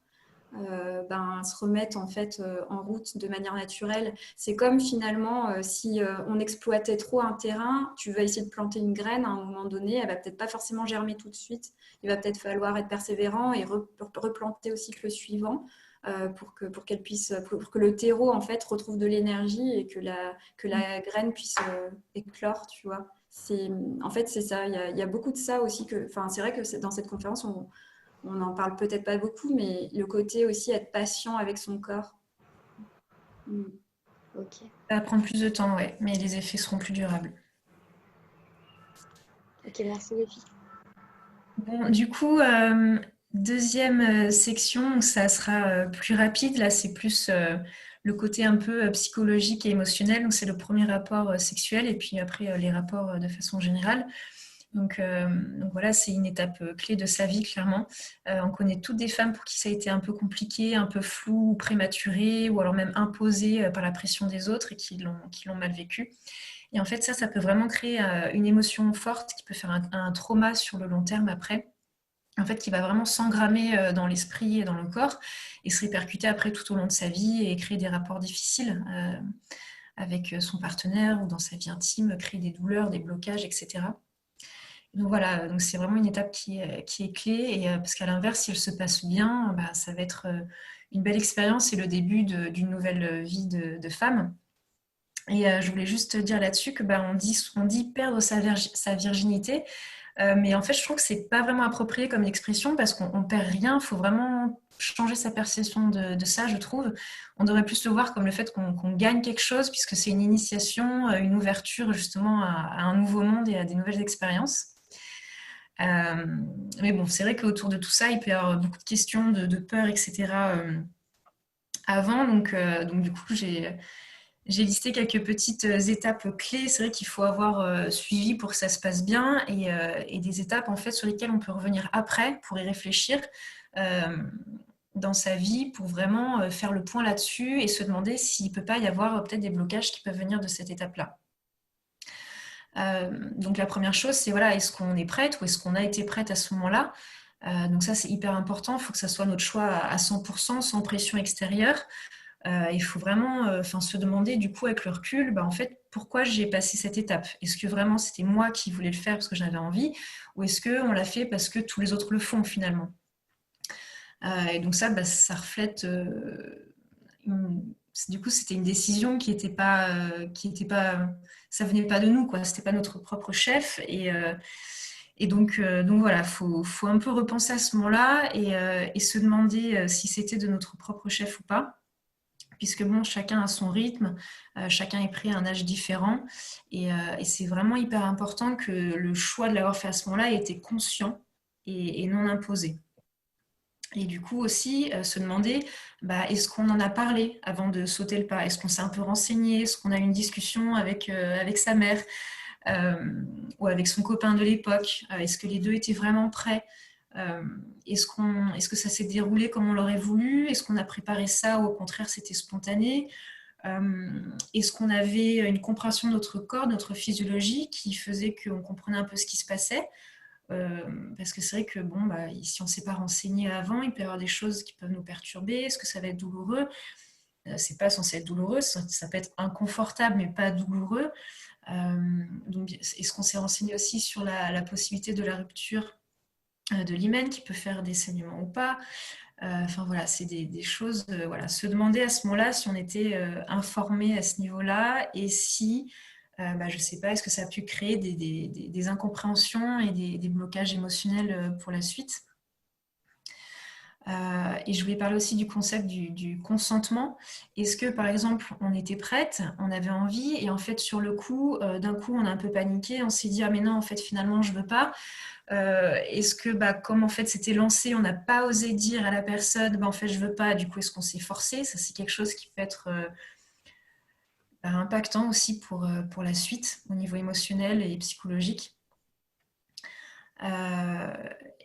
se remettent en fait en route de manière naturelle. C'est comme finalement si on exploitait trop un terrain, tu vas essayer de planter une graine à un moment donné, elle va peut-être pas forcément germer tout de suite. Il va peut-être falloir être persévérant et replanter au cycle suivant pour que le terreau en fait retrouve de l'énergie et que la graine puisse éclore, tu vois. En fait, c'est ça. Il y a beaucoup de ça aussi c'est vrai que dans cette conférence, on n'en parle peut-être pas beaucoup, mais le côté aussi être patient avec son corps.
Ok.
Ça va prendre plus de temps, ouais, mais les effets seront plus durables.
Ok, merci les filles.
Bon, du coup, deuxième section, ça sera plus rapide. Là, c'est plus le côté un peu psychologique et émotionnel. Donc, c'est le premier rapport sexuel et puis après les rapports de façon générale. Donc voilà, c'est une étape clé de sa vie, clairement. On connaît toutes des femmes pour qui ça a été un peu compliqué, un peu flou, ou prématuré, ou alors même imposé par la pression des autres et qui l'ont mal vécu. Et en fait, ça peut vraiment créer une émotion forte qui peut faire un trauma sur le long terme après. En fait, qui va vraiment s'engrammer dans l'esprit et dans le corps et se répercuter après tout au long de sa vie et créer des rapports difficiles avec son partenaire ou dans sa vie intime, créer des douleurs, des blocages, etc. Donc voilà, donc c'est vraiment une étape qui est clé, et parce qu'à l'inverse, si elle se passe bien, ça va être une belle expérience et le début d'une nouvelle vie de femme. Et je voulais juste dire là-dessus que on dit perdre sa virginité, mais en fait, je trouve que c'est pas vraiment approprié comme expression parce qu'on perd rien. Il faut vraiment changer sa perception de ça, je trouve. On devrait plus le voir comme le fait qu'on gagne quelque chose, puisque c'est une initiation, une ouverture justement à un nouveau monde et à des nouvelles expériences. Mais bon, c'est vrai qu'autour de tout ça, il peut y avoir beaucoup de questions de peur, etc. Avant. Donc du coup, j'ai listé quelques petites étapes clés. C'est vrai qu'il faut avoir suivi pour que ça se passe bien, et des étapes en fait sur lesquelles on peut revenir après pour y réfléchir dans sa vie, pour vraiment faire le point là-dessus et se demander s'il ne peut pas y avoir peut-être des blocages qui peuvent venir de cette étape-là. Donc la première chose, c'est voilà, est-ce qu'on est prête ou est-ce qu'on a été prête à ce moment-là? Donc ça, c'est hyper important. Il faut que ça soit notre choix à 100%, sans pression extérieure. Il faut vraiment se demander, du coup, avec le recul, en fait, pourquoi j'ai passé cette étape? Est-ce que vraiment c'était moi qui voulais le faire parce que j'avais envie, ou est-ce qu'on l'a fait parce que tous les autres le font finalement? Et donc ça, ça reflète du coup, c'était une décision qui était pas, ça venait pas de nous, quoi. C'était pas notre propre chef, et donc voilà, faut un peu repenser à ce moment-là et se demander si c'était de notre propre chef ou pas, puisque bon, chacun a son rythme, chacun est pris à un âge différent, et c'est vraiment hyper important que le choix de l'avoir fait à ce moment-là ait été conscient et non imposé. Et du coup aussi, se demander, est-ce qu'on en a parlé avant de sauter le pas? Est-ce qu'on s'est un peu renseigné? Est-ce qu'on a eu une discussion avec sa mère ou avec son copain de l'époque? Est-ce que les deux étaient vraiment prêts? Est-ce que ça s'est déroulé comme on l'aurait voulu? Est-ce qu'on a préparé ça ou au contraire c'était spontané? Est-ce qu'on avait une compréhension de notre corps, de notre physiologie qui faisait qu'on comprenait un peu ce qui se passait? Parce que c'est vrai que si on ne s'est pas renseigné avant, il peut y avoir des choses qui peuvent nous perturber. Est-ce que ça va être douloureux? C'est pas censé être douloureux, ça peut être inconfortable mais pas douloureux. Donc est-ce qu'on s'est renseigné aussi sur la possibilité de la rupture de l'hymen qui peut faire des saignements ou pas? Enfin voilà, c'est des choses, voilà, se demander à ce moment-là si on était informé à ce niveau-là, et si je ne sais pas, est-ce que ça a pu créer des incompréhensions et des blocages émotionnels pour la suite. Et je voulais parler aussi du concept du consentement. Est-ce que, par exemple, on était prête, on avait envie, et en fait, sur le coup, d'un coup, on a un peu paniqué, on s'est dit « Ah mais non, en fait, finalement, je ne veux pas ». Est-ce que, comme en fait, c'était lancé, on n'a pas osé dire à la personne « En fait, je ne veux pas », du coup, est-ce qu'on s'est forcé? Ça, c'est quelque chose qui peut être impactant aussi pour la suite au niveau émotionnel et psychologique.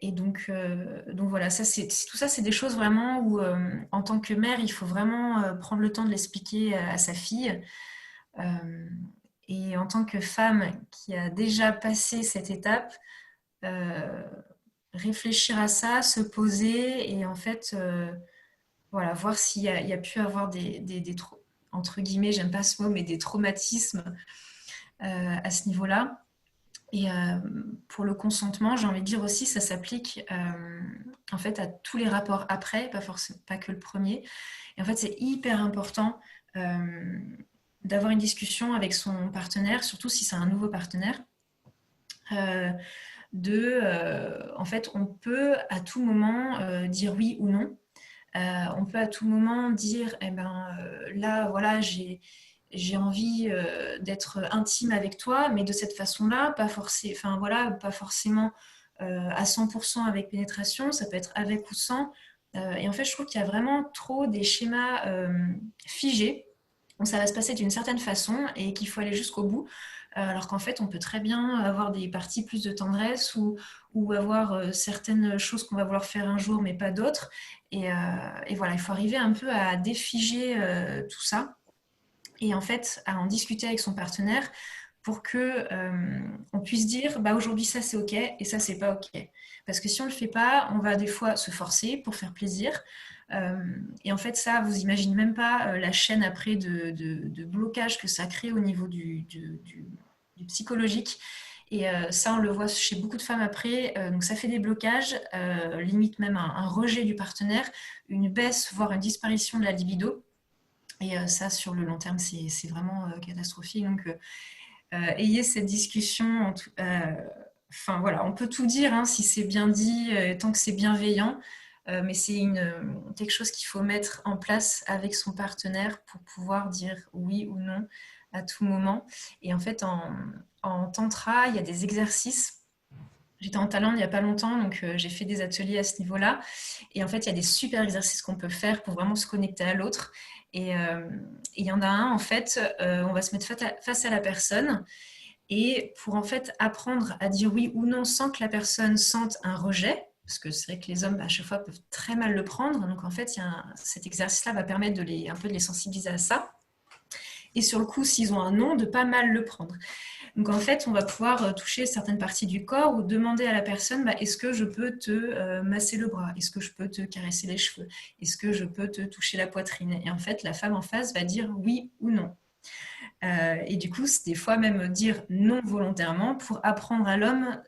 Et donc voilà, tout ça, c'est des choses vraiment où, en tant que mère, il faut vraiment prendre le temps de l'expliquer à sa fille. Et en tant que femme qui a déjà passé cette étape, réfléchir à ça, se poser et en fait, voilà, voir s'il y a pu avoir entre guillemets, j'aime pas ce mot, mais des traumatismes à ce niveau-là. Et pour le consentement, j'ai envie de dire aussi, ça s'applique en fait à tous les rapports après, pas que le premier. Et en fait, c'est hyper important d'avoir une discussion avec son partenaire, surtout si c'est un nouveau partenaire. En fait, on peut à tout moment dire oui ou non. On peut à tout moment dire, là, voilà, j'ai envie d'être intime avec toi, mais de cette façon-là, pas forcément à 100% avec pénétration, ça peut être avec ou sans. Et en fait, je trouve qu'il y a vraiment trop des schémas figés Donc ça va se passer d'une certaine façon et qu'il faut aller jusqu'au bout, alors qu'en fait on peut très bien avoir des parties plus de tendresse ou avoir certaines choses qu'on va vouloir faire un jour mais pas d'autres. Et voilà, il faut arriver un peu à défiger tout ça et en fait à en discuter avec son partenaire pour que on puisse dire bah aujourd'hui ça c'est ok et ça c'est pas ok. Parce que si on le fait pas, on va des fois se forcer pour faire plaisir. Et en fait ça, vous imaginez même pas la chaîne après de blocage que ça crée au niveau du psychologique. Et ça, on le voit chez beaucoup de femmes après. Donc ça fait des blocages, limite même un rejet du partenaire, une baisse, voire une disparition de la libido. Et ça, sur le long terme, c'est vraiment catastrophique. Donc, ayez cette discussion. Enfin, voilà, on peut tout dire hein, si c'est bien dit, tant que c'est bienveillant. Mais c'est quelque chose qu'il faut mettre en place avec son partenaire pour pouvoir dire oui ou non à tout moment. Et en fait, en tantra, il y a des exercices. J'étais en Thaïlande il n'y a pas longtemps, donc j'ai fait des ateliers à ce niveau-là. Et en fait, il y a des super exercices qu'on peut faire pour vraiment se connecter à l'autre. Et il y en a un, en fait, on va se mettre face à la personne. Et pour en fait apprendre à dire oui ou non sans que la personne sente un rejet, parce que c'est vrai que les hommes à chaque fois peuvent très mal le prendre. Donc en fait, cet exercice-là va permettre un peu de les sensibiliser à ça. Et sur le coup, s'ils ont un non, de pas mal le prendre. Donc en fait, on va pouvoir toucher certaines parties du corps ou demander à la personne est-ce que je peux te masser le bras? Est-ce que je peux te caresser les cheveux? Est-ce que je peux te toucher la poitrine? Et en fait, la femme en face va dire oui ou non. Et du coup, c'est des fois même dire non volontairement pour apprendre à l'homme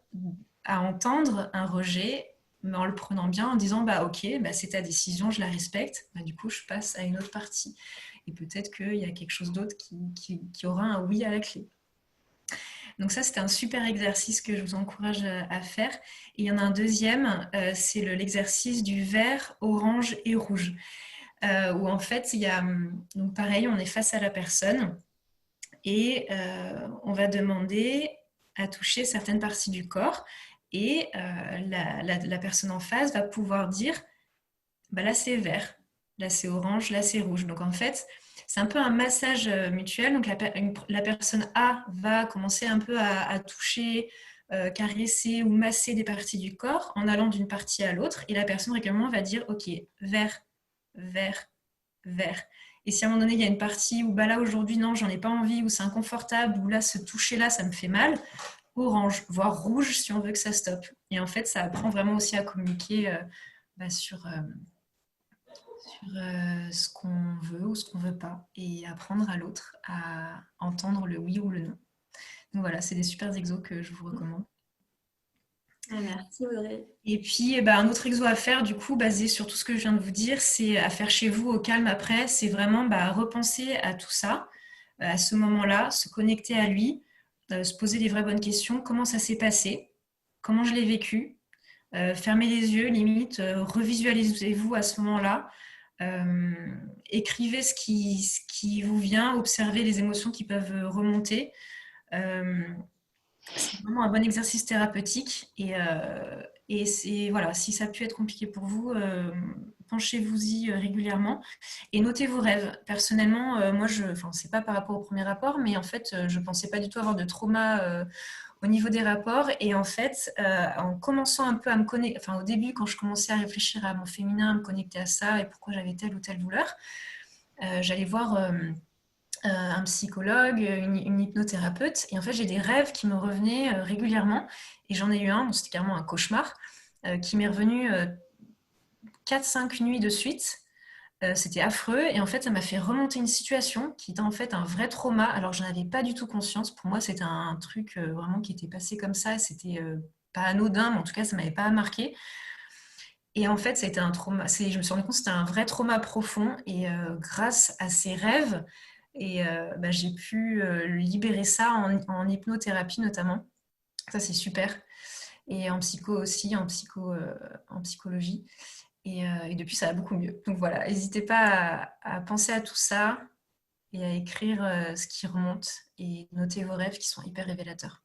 à entendre un rejet, mais en le prenant bien, en disant ok, c'est ta décision, je la respecte. Du coup, je passe à une autre partie. Et peut-être qu'il y a quelque chose d'autre qui aura un oui à la clé. Donc ça, c'était un super exercice que je vous encourage à faire. Et il y en a un deuxième, c'est l'exercice du vert, orange et rouge. Où en fait, il y a, donc pareil, on est face à la personne et on va demander à toucher certaines parties du corps et la personne en face va pouvoir dire là c'est vert, là c'est orange, là c'est rouge. Donc en fait, c'est un peu un massage mutuel. Donc la personne A va commencer un peu à toucher, caresser ou masser des parties du corps en allant d'une partie à l'autre. Et la personne régulièrement va dire ok, vert, vert, vert. Et si à un moment donné, il y a une partie où là aujourd'hui, non, j'en ai pas envie, ou c'est inconfortable, ou là, ce toucher-là, ça me fait mal, orange, voire rouge si on veut que ça stoppe. Et en fait, ça apprend vraiment aussi à communiquer sur ce qu'on veut ou ce qu'on veut pas, et apprendre à l'autre à entendre le oui ou le non. Donc voilà, c'est des super exos que je vous recommande.
Merci Audrey.
Et puis un autre exo à faire du coup basé sur tout ce que je viens de vous dire, c'est à faire chez vous au calme après, c'est vraiment repenser à tout ça, à ce moment-là, se connecter à lui, se poser les vraies bonnes questions, comment ça s'est passé, comment je l'ai vécu, fermez les yeux limite, revisualisez-vous à ce moment-là, écrivez ce qui vous vient, observez les émotions qui peuvent remonter. C'est vraiment un bon exercice thérapeutique et c'est voilà, si ça a pu être compliqué pour vous, penchez-vous-y régulièrement et notez vos rêves. Personnellement, moi, c'est pas par rapport au premier rapport, mais en fait, je pensais pas du tout avoir de trauma au niveau des rapports. Et en fait, en commençant un peu à me connecter, au début, quand je commençais à réfléchir à mon féminin, à me connecter à ça et pourquoi j'avais telle ou telle douleur, j'allais voir un psychologue, une hypnothérapeute. Et en fait, j'ai des rêves qui me revenaient régulièrement. Et j'en ai eu un, c'était carrément un cauchemar, qui m'est revenu 4-5 nuits de suite. C'était affreux. Et en fait, ça m'a fait remonter une situation qui était en fait un vrai trauma. Alors, je n'en avais pas du tout conscience. Pour moi, c'était un truc vraiment qui était passé comme ça. C'était pas anodin, mais en tout cas, ça ne m'avait pas marqué. Et en fait, ça a été un trauma. Je me suis rendu compte que c'était un vrai trauma profond. Et grâce à ces rêves, j'ai pu libérer ça en hypnothérapie notamment. Ça, c'est super. Et en psycho aussi, en psychologie. Et depuis, ça va beaucoup mieux. Donc voilà, n'hésitez pas à penser à tout ça et à écrire ce qui remonte et noter vos rêves qui sont hyper révélateurs.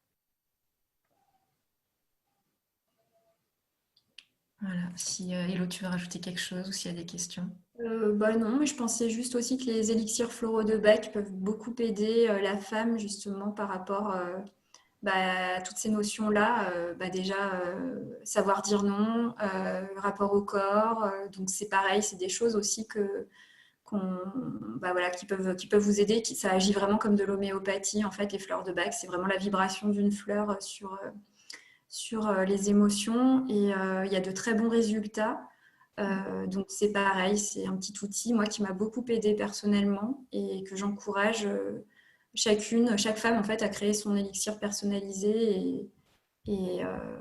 Voilà. Si Hello, tu veux rajouter quelque chose ou s'il y a des questions?
Non, mais je pensais juste aussi que les élixirs floraux de Bach peuvent beaucoup aider la femme justement par rapport à toutes ces notions-là. Déjà, savoir dire non, rapport au corps. Donc c'est pareil, c'est des choses aussi qui peuvent vous aider. Ça agit vraiment comme de l'homéopathie. En fait, les fleurs de Bach, c'est vraiment la vibration d'une fleur sur les émotions et il y a de très bons résultats. Donc c'est pareil, c'est un petit outil, moi, qui m'a beaucoup aidée personnellement et que j'encourage chaque femme en fait à créer son élixir personnalisé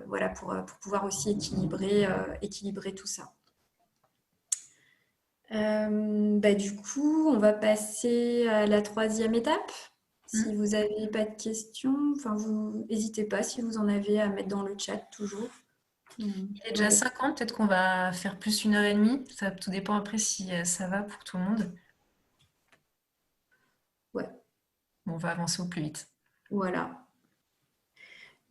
voilà pour pouvoir aussi équilibrer tout ça. Du coup, on va passer à la 3e étape. Si vous n'avez pas de questions, vous n'hésitez pas si vous en avez à mettre dans le chat toujours.
Il est déjà 50, peut-être qu'on va faire plus 1h30. Ça tout dépend après si ça va pour tout le monde.
Ouais.
Bon, on va avancer au plus vite.
Voilà.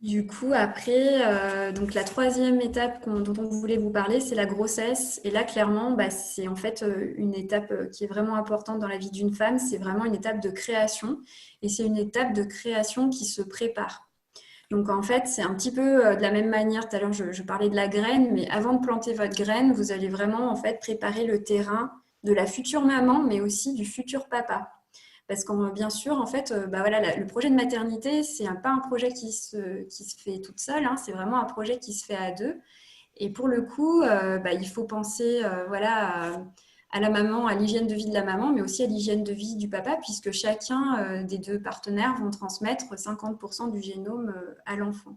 Du coup, après, donc la 3e étape dont on voulait vous parler, c'est la grossesse. Et là, clairement, c'est en fait une étape qui est vraiment importante dans la vie d'une femme. C'est vraiment une étape de création. Et c'est une étape de création qui se prépare. Donc, en fait, c'est un petit peu de la même manière. Tout à l'heure, je parlais de la graine, mais avant de planter votre graine, vous allez vraiment en fait préparer le terrain de la future maman, mais aussi du futur papa. Parce que bien sûr, en fait, le projet de maternité, c'est pas un projet qui se fait toute seule, hein, c'est vraiment un projet qui se fait à deux. Et pour le coup, il faut penser à la maman, à l'hygiène de vie de la maman, mais aussi à l'hygiène de vie du papa, puisque chacun des deux partenaires vont transmettre 50% du génome à l'enfant.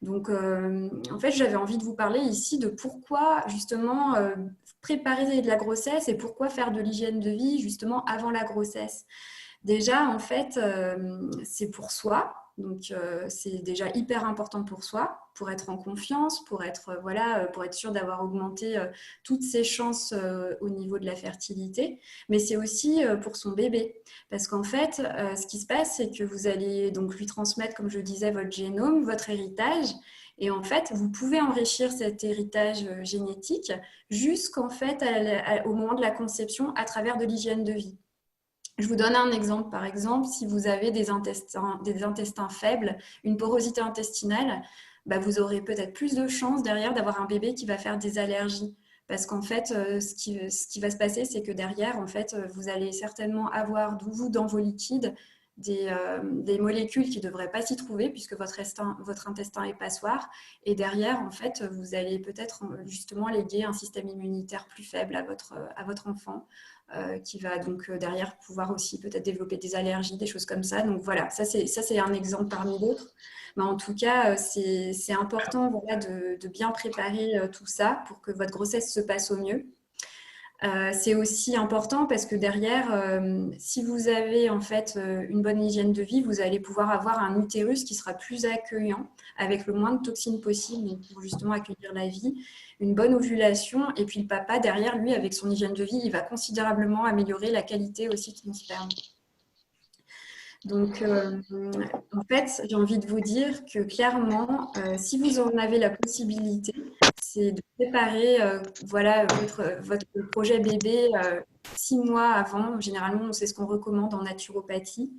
Donc, en fait, j'avais envie de vous parler ici de pourquoi, justement, préparer de la grossesse et pourquoi faire de l'hygiène de vie, justement, avant la grossesse. Déjà, en fait, c'est pour soi. Donc, c'est déjà hyper important pour soi, pour être en confiance, pour être sûr d'avoir augmenté toutes ses chances au niveau de la fertilité. Mais c'est aussi pour son bébé. Parce qu'en fait, ce qui se passe, c'est que vous allez donc lui transmettre, comme je disais, votre génome, votre héritage. Et en fait, vous pouvez enrichir cet héritage génétique jusqu'en fait au moment de la conception à travers de l'hygiène de vie. Je vous donne un exemple. Par exemple, si vous avez des intestins faibles, une porosité intestinale, vous aurez peut-être plus de chances derrière d'avoir un bébé qui va faire des allergies. Parce qu'en fait, ce qui va se passer, c'est que derrière, en fait, vous allez certainement avoir, dans vos liquides, des molécules qui ne devraient pas s'y trouver puisque votre intestin est passoire. Et derrière, en fait, vous allez peut-être justement léguer un système immunitaire plus faible à votre enfant. Qui va donc derrière pouvoir aussi peut-être développer des allergies, des choses comme ça. Donc voilà, ça c'est un exemple parmi d'autres. Mais en tout cas, c'est important de bien préparer tout ça pour que votre grossesse se passe au mieux. C'est aussi important parce que derrière, si vous avez en fait une bonne hygiène de vie, vous allez pouvoir avoir un utérus qui sera plus accueillant, avec le moins de toxines possible pour justement accueillir la vie, une bonne ovulation. Et puis le papa, derrière lui, avec son hygiène de vie, il va considérablement améliorer la qualité aussi de son sperme. Donc, en fait, j'ai envie de vous dire que clairement, si vous en avez la possibilité, c'est de préparer votre projet bébé 6 mois avant. Généralement, c'est ce qu'on recommande en naturopathie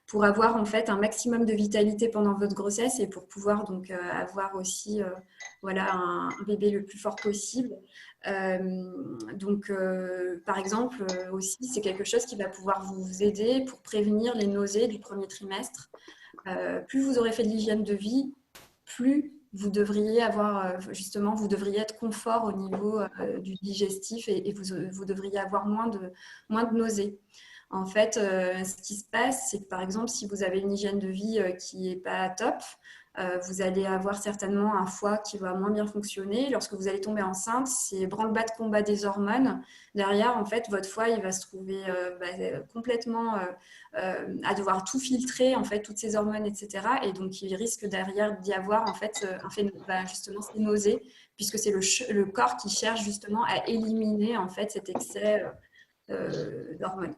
pour avoir en fait un maximum de vitalité pendant votre grossesse et pour pouvoir donc avoir aussi un bébé le plus fort possible. Par exemple, aussi, c'est quelque chose qui va pouvoir vous aider pour prévenir les nausées du premier trimestre. Plus vous aurez fait de l'hygiène de vie, plus vous devriez vous devriez être confort au niveau du digestif et vous devriez avoir moins de nausées. En fait, ce qui se passe, c'est que par exemple, si vous avez une hygiène de vie qui n'est pas top, vous allez avoir certainement un foie qui va moins bien fonctionner. Lorsque vous allez tomber enceinte, c'est branle-bas de combat des hormones. Derrière, en fait, votre foie, il va se trouver complètement à devoir tout filtrer, en fait, toutes ces hormones, etc. Et donc, il risque derrière d'y avoir, en fait, justement, ces nausées, puisque c'est le corps qui cherche justement à éliminer, en fait, cet excès d'hormones.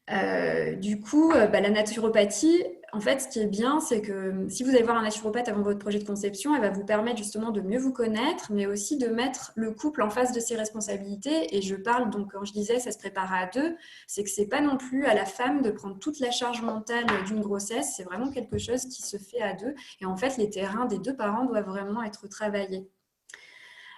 Du coup, la naturopathie, en fait, ce qui est bien, c'est que si vous allez voir un naturopathe avant votre projet de conception, elle va vous permettre justement de mieux vous connaître, mais aussi de mettre le couple en face de ses responsabilités. Et je parle donc, quand je disais, ça se prépare à deux, c'est que c'est pas non plus à la femme de prendre toute la charge mentale d'une grossesse, c'est vraiment quelque chose qui se fait à deux. Et en fait, les terrains des deux parents doivent vraiment être travaillés.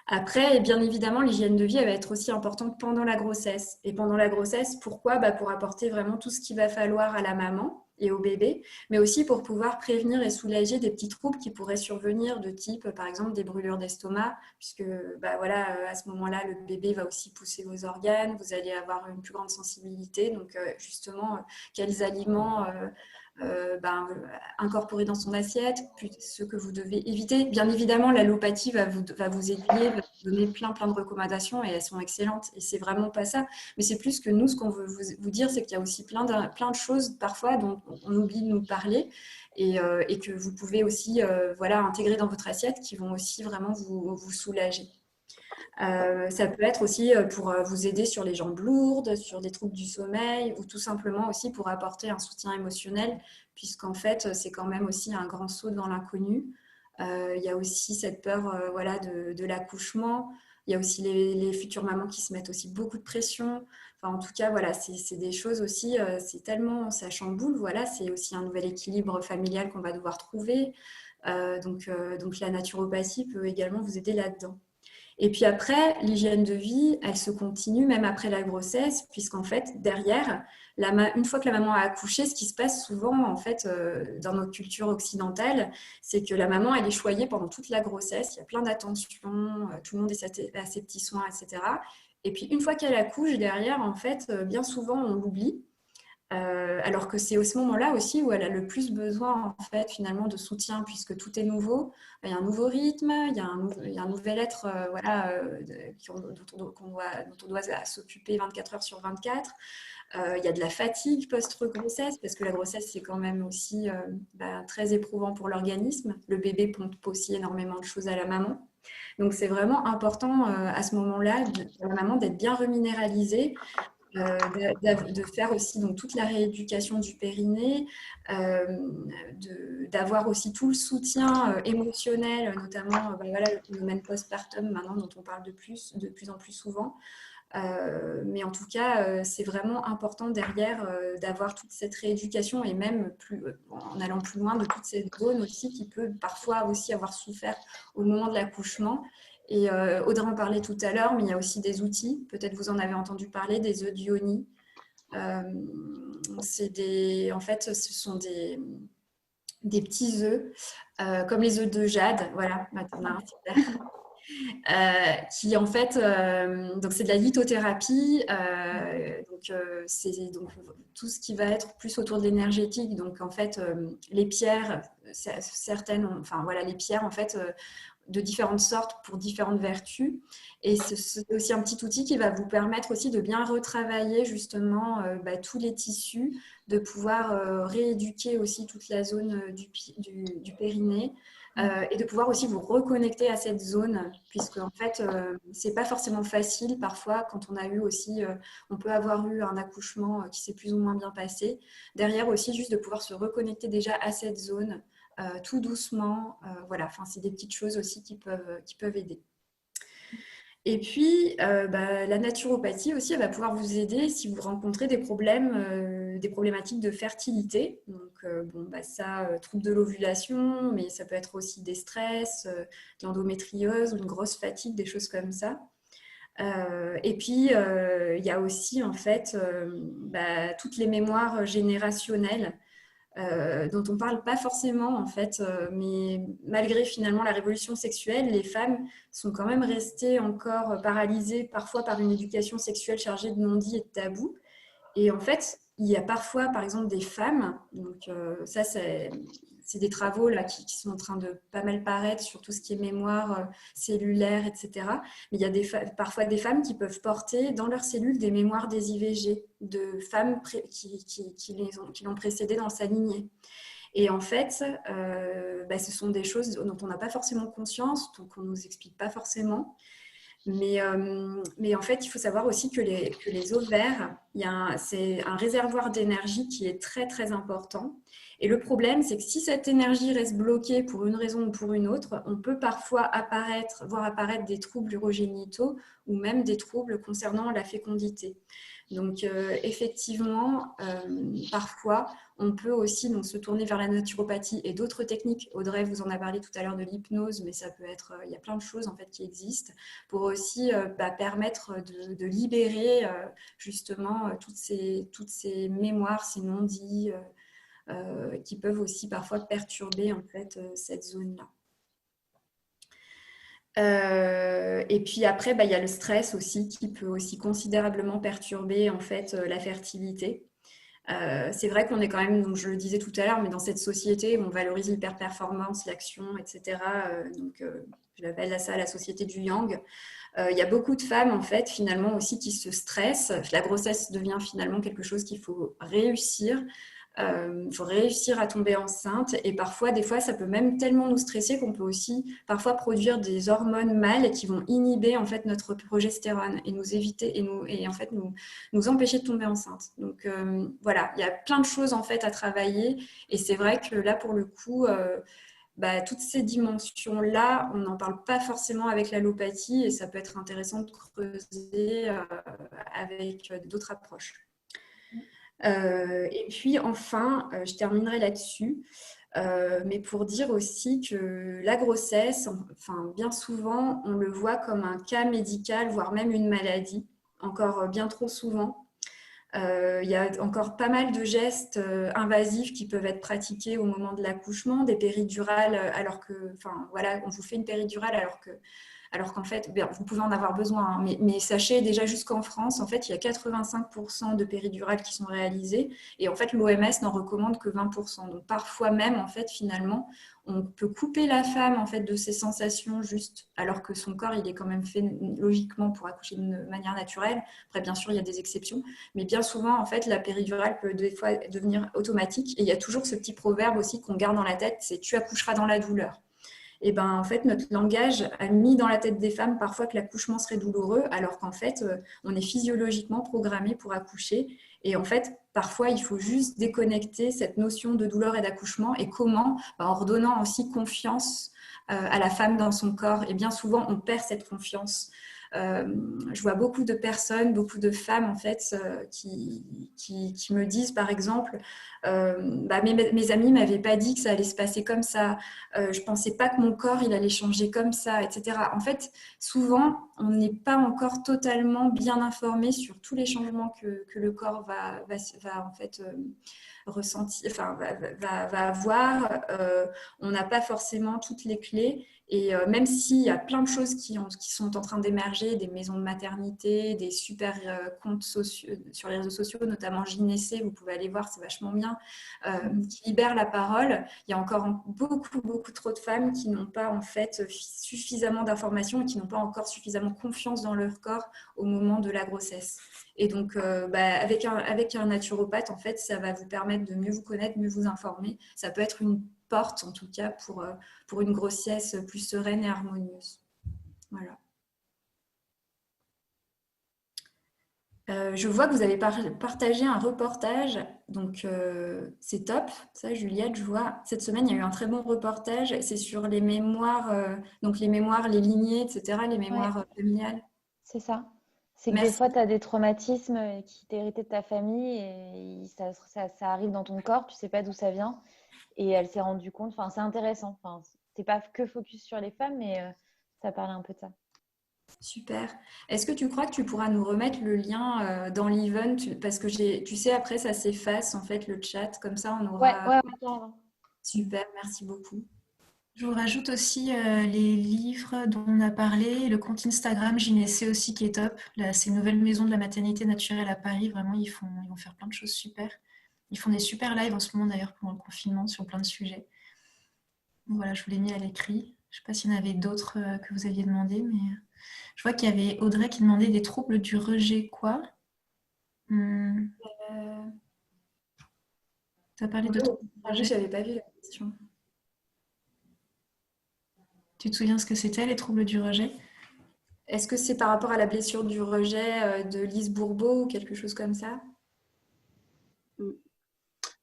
Après, bien évidemment, l'hygiène de vie, elle va être aussi importante pendant la grossesse. Et pendant la grossesse, pourquoi? Pour apporter vraiment tout ce qu'il va falloir à la maman et au bébé, mais aussi pour pouvoir prévenir et soulager des petits troubles qui pourraient survenir de type, par exemple, des brûlures d'estomac, puisque à ce moment-là, le bébé va aussi pousser vos organes, vous allez avoir une plus grande sensibilité. Donc, justement, quels aliments incorporer dans son assiette, puis ce que vous devez éviter. Bien évidemment, l'allopathie va vous aiguiller, va vous donner plein de recommandations et elles sont excellentes. Et c'est vraiment pas ça. Mais c'est plus que nous, ce qu'on veut vous dire, c'est qu'il y a aussi plein de choses parfois dont on oublie de nous parler et que vous pouvez aussi intégrer dans votre assiette qui vont aussi vraiment vous soulager. Ça peut être aussi pour vous aider sur les jambes lourdes, sur des troubles du sommeil ou tout simplement aussi pour apporter un soutien émotionnel puisqu'en fait, c'est quand même aussi un grand saut dans l'inconnu. Il y a aussi cette peur de l'accouchement. Il y a aussi les futures mamans qui se mettent aussi beaucoup de pression. Enfin, en tout cas, voilà, c'est des choses aussi, c'est tellement, ça chamboule. Voilà, c'est aussi un nouvel équilibre familial qu'on va devoir trouver. Donc, la naturopathie peut également vous aider là-dedans. Et puis après, l'hygiène de vie, elle se continue même après la grossesse, puisqu'en fait, derrière, une fois que la maman a accouché, ce qui se passe souvent en fait dans notre culture occidentale, c'est que la maman, elle est choyée pendant toute la grossesse, il y a plein d'attention, tout le monde est à ses petits soins, etc. Et puis une fois qu'elle accouche, derrière, en fait, bien souvent, on l'oublie. Alors que c'est à ce moment-là aussi où elle a le plus besoin en fait finalement de soutien puisque tout est nouveau, il y a un nouveau rythme, il y a un nouvel être dont on doit s'occuper 24 heures sur 24. Il y a de la fatigue post-grossesse parce que la grossesse c'est quand même aussi très éprouvant pour l'organisme. Le bébé pompe aussi énormément de choses à la maman. Donc c'est vraiment important à ce moment-là pour la maman d'être bien reminéralisée, de faire aussi donc, toute la rééducation du périnée, d'avoir aussi tout le soutien émotionnel, notamment le phénomène postpartum maintenant dont on parle de plus en plus souvent. Mais en tout cas, c'est vraiment important derrière d'avoir toute cette rééducation et même en allant plus loin de toute cette zone aussi qui peut parfois aussi avoir souffert au moment de l'accouchement. Et Audrey en parlait tout à l'heure, mais il y a aussi des outils, peut-être vous en avez entendu parler, des œufs d'Ioni. En fait, ce sont des petits œufs, comme les œufs de jade, voilà, qui en fait, donc c'est de la lithothérapie, c'est donc tout ce qui va être plus autour de l'énergétique. Donc en fait, les pierres, certaines, enfin voilà, les pierres en fait de différentes sortes pour différentes vertus. Et c'est aussi un petit outil qui va vous permettre aussi de bien retravailler justement tous les tissus, de pouvoir rééduquer aussi toute la zone du périnée. Et de pouvoir aussi vous reconnecter à cette zone, puisque en fait, c'est pas forcément facile parfois quand on a eu aussi, on peut avoir eu un accouchement qui s'est plus ou moins bien passé. Derrière aussi, juste de pouvoir se reconnecter déjà à cette zone, tout doucement. Voilà, enfin, c'est des petites choses aussi qui peuvent aider. Et puis, la naturopathie aussi, elle va pouvoir vous aider si vous rencontrez des problématiques de fertilité. Donc, trouble de l'ovulation, mais ça peut être aussi des stress, de l'endométriose ou une grosse fatigue, des choses comme ça. Et puis, il y a aussi, en fait, toutes les mémoires générationnelles dont on ne parle pas forcément en fait, mais malgré finalement la révolution sexuelle, les femmes sont quand même restées encore paralysées parfois par une éducation sexuelle chargée de non-dits et de tabous. Et en fait, il y a parfois, par exemple, des femmes, donc ça c'est des travaux là, qui sont en train de pas mal paraître sur tout ce qui est mémoire cellulaire, etc. Mais il y a parfois des femmes qui peuvent porter dans leurs cellules des mémoires des IVG de femmes qui l'ont précédé dans sa lignée. Et en fait, ce sont des choses dont on n'a pas forcément conscience, donc on ne nous explique pas forcément. Mais en fait, il faut savoir aussi que les ovaires, c'est un réservoir d'énergie qui est très, très important. Et le problème, c'est que si cette énergie reste bloquée pour une raison ou pour une autre, on peut parfois voir apparaître des troubles urogénitaux ou même des troubles concernant la fécondité. Donc, effectivement, parfois, on peut aussi donc, se tourner vers la naturopathie et d'autres techniques. Audrey vous en a parlé tout à l'heure de l'hypnose, mais ça peut être, il y a plein de choses en fait qui existent pour aussi permettre de libérer justement toutes ces mémoires, ces non-dits qui peuvent aussi parfois perturber en fait cette zone-là. Et puis après, il y a le stress aussi qui peut aussi considérablement perturber en fait la fertilité. C'est vrai qu'on est quand même, donc je le disais tout à l'heure, mais dans cette société où on valorise l'hyper-performance, l'action, etc. Je l'appelle ça la société du yang. Il y a beaucoup de femmes en fait finalement aussi qui se stressent. La grossesse devient finalement quelque chose qu'il faut réussir. Faut réussir à tomber enceinte et parfois, des fois, ça peut même tellement nous stresser qu'on peut aussi parfois produire des hormones mâles qui vont inhiber en fait notre progestérone et nous éviter et en fait nous empêcher de tomber enceinte. Donc voilà, il y a plein de choses en fait à travailler et c'est vrai que là pour le coup, toutes ces dimensions-là, on n'en parle pas forcément avec l'allopathie et ça peut être intéressant de creuser avec d'autres approches. Et puis enfin, je terminerai là-dessus, mais pour dire aussi que la grossesse, enfin, bien souvent, on le voit comme un cas médical, voire même une maladie, encore bien trop souvent. Il y a encore pas mal de gestes invasifs qui peuvent être pratiqués au moment de l'accouchement, des péridurales, alors que, enfin voilà, on vous fait une péridurale alors qu'en fait, vous pouvez en avoir besoin, hein, mais sachez déjà jusqu'en France, en fait, il y a 85% de péridurales qui sont réalisées et en fait, l'OMS n'en recommande que 20%. Donc parfois même, en fait, finalement, on peut couper la femme en fait de ses sensations juste, alors que son corps, il est quand même fait logiquement pour accoucher d'une manière naturelle. Après, bien sûr, il y a des exceptions, mais bien souvent, en fait, la péridurale peut des fois devenir automatique et il y a toujours ce petit proverbe aussi qu'on garde dans la tête, c'est « tu accoucheras dans la douleur ». Et en fait, notre langage a mis dans la tête des femmes parfois que l'accouchement serait douloureux, alors qu'en fait, on est physiologiquement programmé pour accoucher. Et en fait, parfois, il faut juste déconnecter cette notion de douleur et d'accouchement. Et comment? En redonnant aussi confiance à la femme dans son corps. Et bien souvent, on perd cette confiance. Je vois beaucoup de personnes, beaucoup de femmes en fait qui me disent par exemple mes amis m'avaient pas dit que ça allait se passer comme ça, je pensais pas que mon corps il allait changer comme ça, etc. En fait, souvent on n'est pas encore totalement bien informé sur tous les changements que le corps va en fait ressentir, enfin va avoir. On n'a pas forcément toutes les clés. Et même s'il y a plein de choses qui sont en train d'émerger, des maisons de maternité, des super comptes sociaux, sur les réseaux sociaux, notamment Gynécée, vous pouvez aller voir, c'est vachement bien, qui libèrent la parole. Il y a encore beaucoup, beaucoup trop de femmes qui n'ont pas en fait suffisamment d'informations et qui n'ont pas encore suffisamment confiance dans leur corps au moment de la grossesse. Et donc, avec un naturopathe, en fait, ça va vous permettre de mieux vous connaître, mieux vous informer. Ça peut être une porte, en tout cas, pour une grossesse plus sereine et harmonieuse. Voilà. Je vois que vous avez partagé un reportage, donc c'est top. Ça, Juliette, je vois. Cette semaine, il y a eu un très bon reportage. C'est sur les mémoires, donc les mémoires, les lignées, etc., les mémoires familiales.
C'est ça. C'est que des fois, tu as des traumatismes qui t'ont hérité de ta famille et ça arrive dans ton corps, tu sais pas d'où ça vient. Et elle s'est rendue compte, enfin, c'est intéressant. Enfin, c'est pas que focus sur les femmes, mais ça parle un peu de ça.
Super. Est-ce que tu crois que tu pourras nous remettre le lien dans l'event? Parce que tu sais, après, ça s'efface, en fait, le chat. Comme ça, on aura...
Ouais, carrément.
Super, merci beaucoup.
Je vous rajoute aussi les livres dont on a parlé, le compte Instagram Gynécée aussi qui est top. Là, c'est une nouvelle maison de la maternité naturelle à Paris. Vraiment, ils vont faire plein de choses super. Ils font des super lives en ce moment d'ailleurs pendant le confinement sur plein de sujets. Donc, voilà, je vous l'ai mis à l'écrit. Je ne sais pas s'il y en avait d'autres que vous aviez demandé, mais je vois qu'il y avait Audrey qui demandait des troubles du rejet, quoi. Tu as parlé de troubles du rejet?
Je n'avais pas vu la question.
Tu te souviens ce que c'était, les troubles du rejet?
Est-ce que c'est par rapport à la blessure du rejet de Lise Bourbeau ou quelque chose comme ça?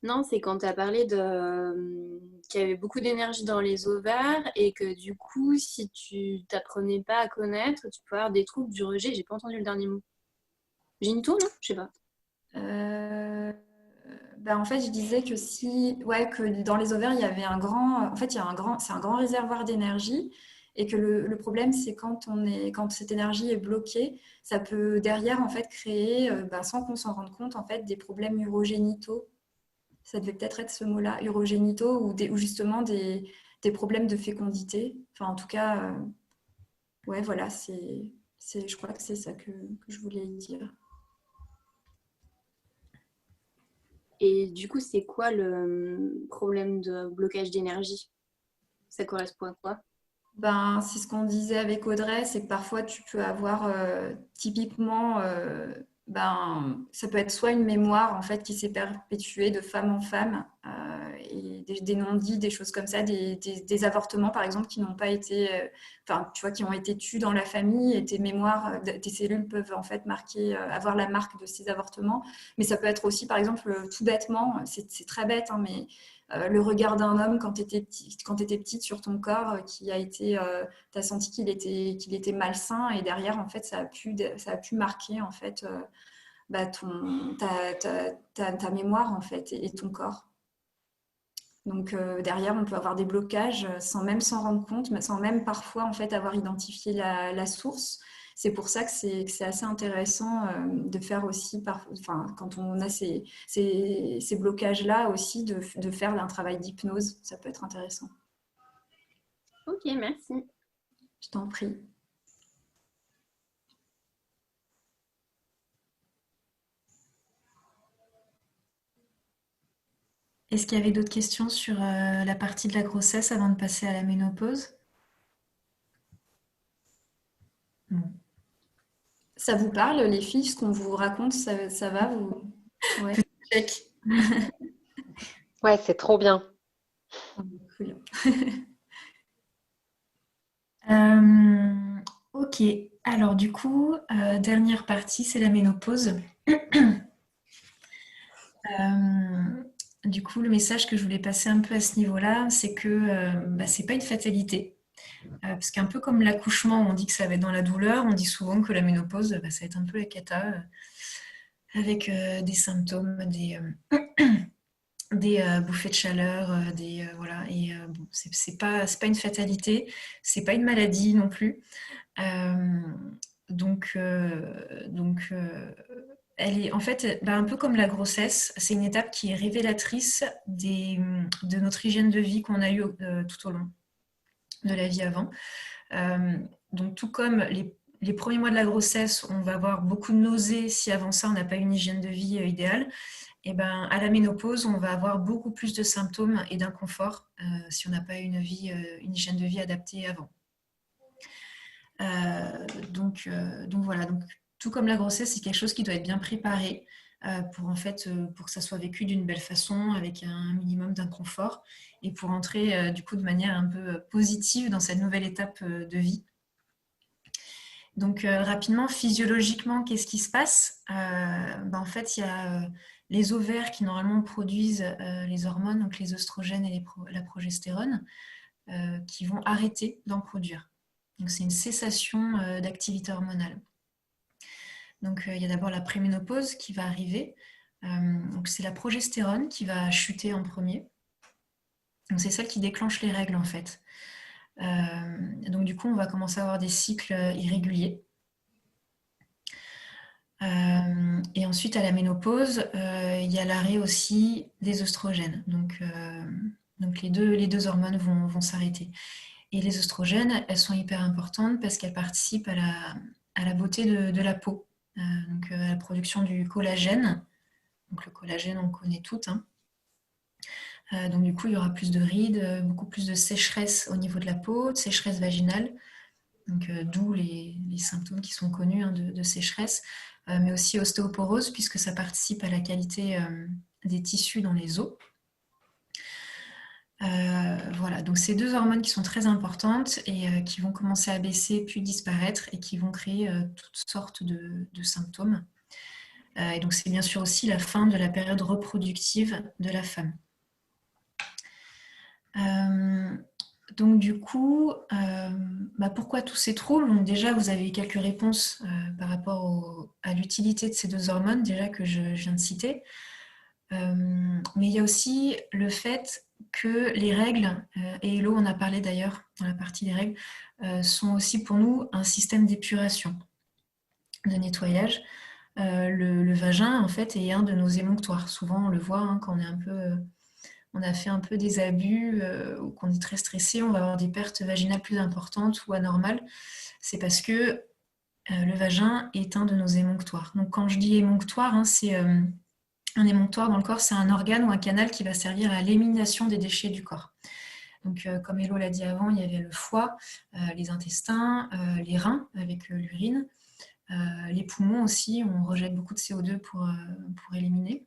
Non, c'est quand tu as parlé qu'il y avait beaucoup d'énergie dans les ovaires et que du coup, si tu t'apprenais pas à connaître, tu peux avoir des troubles du rejet. J'ai pas entendu le dernier mot. Gynéco, non? Je sais pas.
En fait, je disais que que dans les ovaires, il y avait en fait, c'est un grand réservoir d'énergie et que le problème, c'est quand cette énergie est bloquée, ça peut derrière, en fait, créer, sans qu'on s'en rende compte, en fait, des problèmes urogénitaux. Ça devait peut-être être ce mot-là, urogénitaux, ou justement des problèmes de fécondité. Enfin, en tout cas, ouais, voilà, je crois que c'est ça que je voulais dire.
Et du coup, c'est quoi le problème de blocage d'énergie? Ça correspond à quoi?
C'est ce qu'on disait avec Audrey, c'est que parfois tu peux avoir typiquement, ça peut être soit une mémoire en fait qui s'est perpétuée de femme en femme et des non-dits, des choses comme ça, des avortements par exemple qui n'ont pas été, tu vois, qui ont été tus dans la famille et tes mémoires, tes cellules peuvent en fait avoir la marque de ces avortements. Mais ça peut être aussi par exemple tout bêtement, c'est très bête, hein, mais le regard d'un homme quand tu étais petite sur ton corps qui a été, tu as senti qu'il était malsain et derrière en fait ça a pu marquer en fait ta mémoire en fait et ton corps. Donc derrière on peut avoir des blocages sans même s'en rendre compte, mais sans même parfois en fait avoir identifié la source. C'est pour ça que c'est assez intéressant de faire aussi, quand on a ces blocages-là aussi, de faire un travail d'hypnose. Ça peut être intéressant.
Ok, merci.
Je t'en prie.
Est-ce qu'il y avait d'autres questions sur la partie de la grossesse avant de passer à la ménopause?
Ça vous parle, les filles, ce qu'on vous raconte, ça va vous... Ouais.
Check.
Ouais, c'est trop bien.
Cool.
Ok, alors du coup, dernière partie, c'est la ménopause. Du coup, le message que je voulais passer un peu à ce niveau-là, c'est que c'est pas une fatalité. Parce qu'un peu comme l'accouchement, on dit que ça va être dans la douleur, on dit souvent que la ménopause, ça va être un peu la cata, avec des symptômes, des bouffées de chaleur, voilà. Et bon, c'est pas une fatalité, c'est pas une maladie non plus. Elle est en fait un peu comme la grossesse, c'est une étape qui est révélatrice de notre hygiène de vie qu'on a eue tout au long de la vie avant. Donc tout comme les premiers mois de la grossesse, on va avoir beaucoup de nausées si avant ça on n'a pas une hygiène de vie idéale. Et à la ménopause, on va avoir beaucoup plus de symptômes et d'inconfort si on n'a pas une hygiène de vie adaptée avant. Donc voilà, donc tout comme la grossesse, c'est quelque chose qui doit être bien préparé pour que ça soit vécu d'une belle façon, avec un minimum d'inconfort, et pour entrer du coup de manière un peu positive dans cette nouvelle étape de vie. Donc rapidement, physiologiquement, qu'est-ce qui se passe? En fait, il y a les ovaires qui normalement produisent les hormones, donc les oestrogènes et la progestérone, qui vont arrêter d'en produire. Donc c'est une cessation d'activité hormonale. Donc il y a d'abord la préménopause qui va arriver. Donc c'est la progestérone qui va chuter en premier. Donc c'est celle qui déclenche les règles en fait. Donc du coup on va commencer à avoir des cycles irréguliers. Et ensuite à la ménopause, il y a l'arrêt aussi des oestrogènes. Donc les deux hormones vont s'arrêter. Et les oestrogènes, elles sont hyper importantes parce qu'elles participent à la beauté de la peau, donc à la production du collagène. Donc le collagène, on le connaît toutes. Hein. Donc du coup, il y aura plus de rides, beaucoup plus de sécheresse au niveau de la peau, de sécheresse vaginale. Donc d'où les symptômes qui sont connus de sécheresse, mais aussi ostéoporose puisque ça participe à la qualité des tissus dans les os. Voilà, donc c'est 2 hormones qui sont très importantes et qui vont commencer à baisser puis disparaître et qui vont créer toutes sortes de symptômes. Et donc c'est bien sûr aussi la fin de la période reproductive de la femme. Donc du coup, pourquoi tous ces troubles? Donc déjà, vous avez quelques réponses par rapport à l'utilité de ces 2 hormones, déjà que je viens de citer. Mais il y a aussi le fait que les règles, et Hello en a parlé d'ailleurs dans la partie des règles, sont aussi pour nous un système d'épuration, de nettoyage. Le vagin, en fait, est un de nos émonctoires. Souvent, on le voit quand on a fait un peu des abus ou qu'on est très stressé, on va avoir des pertes vaginales plus importantes ou anormales. C'est parce que le vagin est un de nos émonctoires. Donc quand je dis émonctoire, c'est un émonctoire dans le corps, c'est un organe ou un canal qui va servir à l'élimination des déchets du corps. Donc comme Hello l'a dit avant, il y avait le foie, les intestins, les reins avec l'urine, les poumons aussi, on rejette beaucoup de CO2 pour éliminer.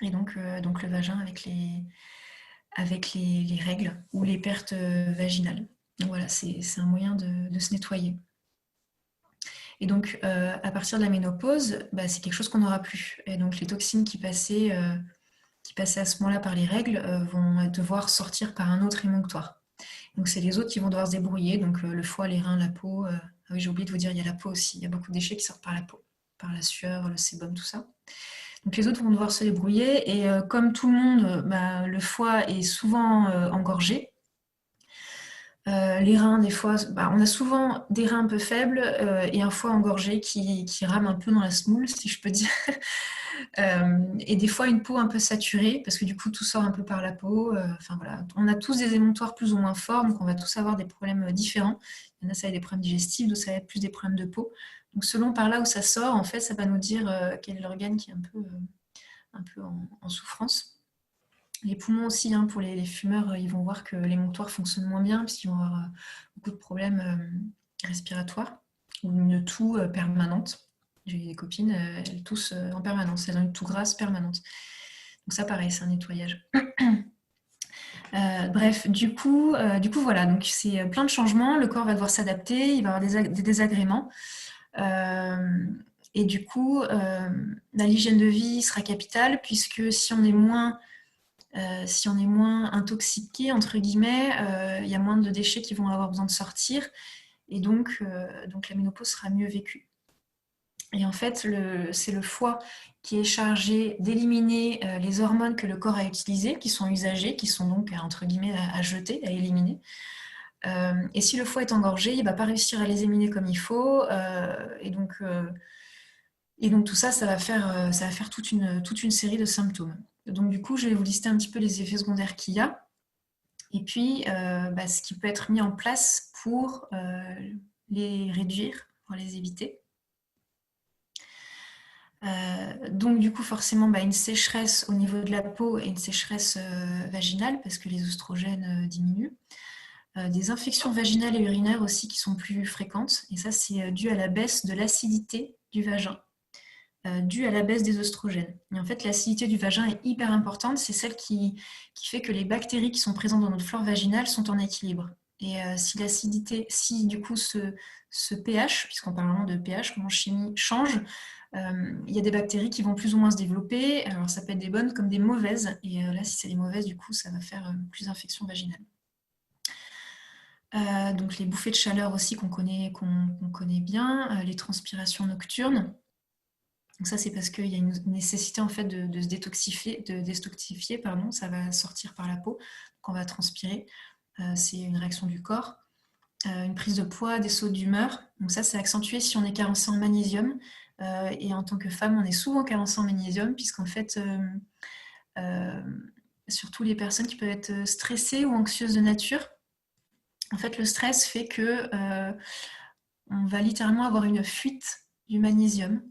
Et donc le vagin avec les règles ou les pertes vaginales. Donc voilà, c'est un moyen de se nettoyer. Et donc, à partir de la ménopause, c'est quelque chose qu'on n'aura plus. Et donc, les toxines qui passaient à ce moment-là par les règles vont devoir sortir par un autre émonctoire. Donc, c'est les autres qui vont devoir se débrouiller. Donc, le foie, les reins, la peau. Ah oui, j'ai oublié de vous dire, il y a la peau aussi. Il y a beaucoup de déchets qui sortent par la peau, par la sueur, le sébum, tout ça. Donc, les autres vont devoir se débrouiller. Et comme tout le monde, le foie est souvent engorgé. Les reins, des fois, on a souvent des reins un peu faibles et un foie engorgé qui rame un peu dans la semoule, si je peux dire. Et des fois, une peau un peu saturée, parce que du coup, tout sort un peu par la peau. Enfin voilà, on a tous des émonctoires plus ou moins forts, donc on va tous avoir des problèmes différents. Il y en a, ça va être des problèmes digestifs, d'autres, ça va être plus des problèmes de peau. Donc selon par là où ça sort, en fait, ça va nous dire quel est l'organe qui est un peu en souffrance. Les poumons aussi, pour les fumeurs, ils vont voir que l'émonctoire fonctionne moins bien puisqu'ils vont avoir beaucoup de problèmes respiratoires ou une toux permanente. J'ai des copines, elles toussent en permanence, elles ont une toux grasse permanente. Donc ça, pareil, c'est un nettoyage. Bref, du coup, voilà, donc c'est plein de changements. Le corps va devoir s'adapter, il va avoir des désagréments. Et du coup, l'hygiène de vie sera capitale puisque si on est moins intoxiqué, entre guillemets, il y a moins de déchets qui vont avoir besoin de sortir et donc la ménopause sera mieux vécue. Et en fait, c'est le foie qui est chargé d'éliminer les hormones que le corps a utilisées, qui sont usagées, qui sont donc, entre guillemets, à jeter, à éliminer. Et si le foie est engorgé, il ne va pas réussir à les éliminer comme il faut. Et donc tout ça, ça va faire toute une série de symptômes. Donc du coup, je vais vous lister un petit peu les effets secondaires qu'il y a. Et puis, ce qui peut être mis en place pour les réduire, pour les éviter. Donc du coup forcément une sécheresse au niveau de la peau et une sécheresse vaginale parce que les oestrogènes diminuent. Des infections vaginales et urinaires aussi qui sont plus fréquentes et ça c'est dû à la baisse de l'acidité du vagin, dû à la baisse des oestrogènes. Et en fait l'acidité du vagin est hyper importante, c'est celle qui fait que les bactéries qui sont présentes dans notre flore vaginale sont en équilibre. Et si l'acidité, si du coup ce pH, puisqu'on parle vraiment de pH comme en chimie, change, il y a des bactéries qui vont plus ou moins se développer. Alors ça peut être des bonnes comme des mauvaises. Et là, si c'est des mauvaises, du coup, ça va faire plus d'infections vaginales. Donc les bouffées de chaleur aussi qu'on connaît bien, les transpirations nocturnes. Donc ça, c'est parce qu'il y a une nécessité en fait de se détoxifier, ça va sortir par la peau. Donc on va transpirer. C'est une réaction du corps. Une prise de poids, des sauts d'humeur. Donc ça, c'est accentué si on est carencé en magnésium. Et en tant que femme, on est souvent carencé en magnésium, puisqu'en fait, surtout les personnes qui peuvent être stressées ou anxieuses de nature, en fait, le stress fait que on va littéralement avoir une fuite du magnésium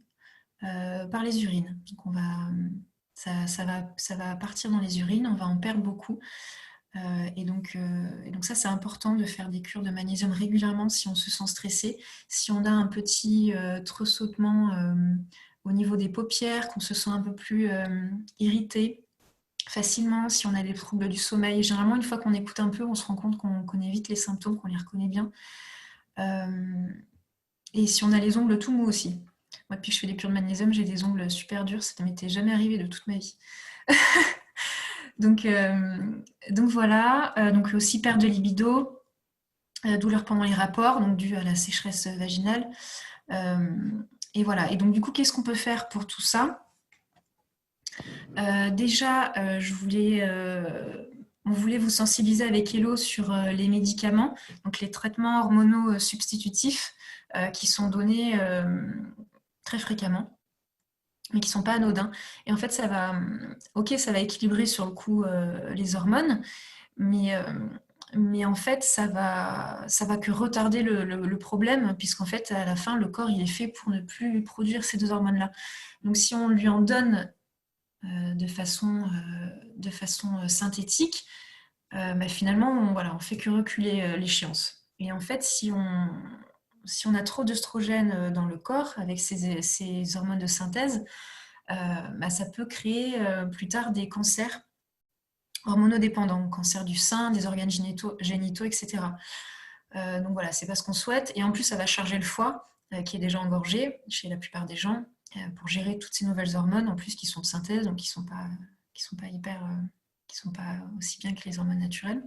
par les urines. Donc ça va partir dans les urines, on va en perdre beaucoup. Et donc ça, c'est important de faire des cures de magnésium régulièrement si on se sent stressé. Si on a un petit tressautement au niveau des paupières, qu'on se sent un peu plus irrité, facilement si on a des troubles du sommeil. Généralement, une fois qu'on écoute un peu, on se rend compte qu'on connaît vite les symptômes, qu'on les reconnaît bien. Et si on a les ongles tout mous aussi. Moi, depuis que je fais des cures de magnésium, j'ai des ongles super durs. Ça ne m'était jamais arrivé de toute ma vie. donc voilà. Donc aussi perte de libido, douleur pendant les rapports, donc due à la sécheresse vaginale. Et voilà. Et donc du coup, qu'est-ce qu'on peut faire pour tout ça ? Déjà, on voulait vous sensibiliser avec Hello sur les médicaments, donc les traitements hormonaux substitutifs qui sont donnés très fréquemment, mais qui ne sont pas anodins. Et en fait, ça va équilibrer sur le coup les hormones, mais en fait, ça va que retarder le problème, puisqu'en fait, à la fin, le corps, il est fait pour ne plus produire ces 2 hormones-là. Donc, si on lui en donne de façon synthétique, finalement, on fait que reculer l'échéance. Et en fait, si on a trop d'œstrogènes dans le corps, avec ces hormones de synthèse, ça peut créer plus tard des cancers hormonodépendants, cancer du sein, des organes génitaux, etc. Donc voilà, c'est pas ce qu'on souhaite. Et en plus, ça va charger le foie, qui est déjà engorgé chez la plupart des gens, pour gérer toutes ces nouvelles hormones, en plus qui sont de synthèse, donc qui sont pas aussi bien que les hormones naturelles.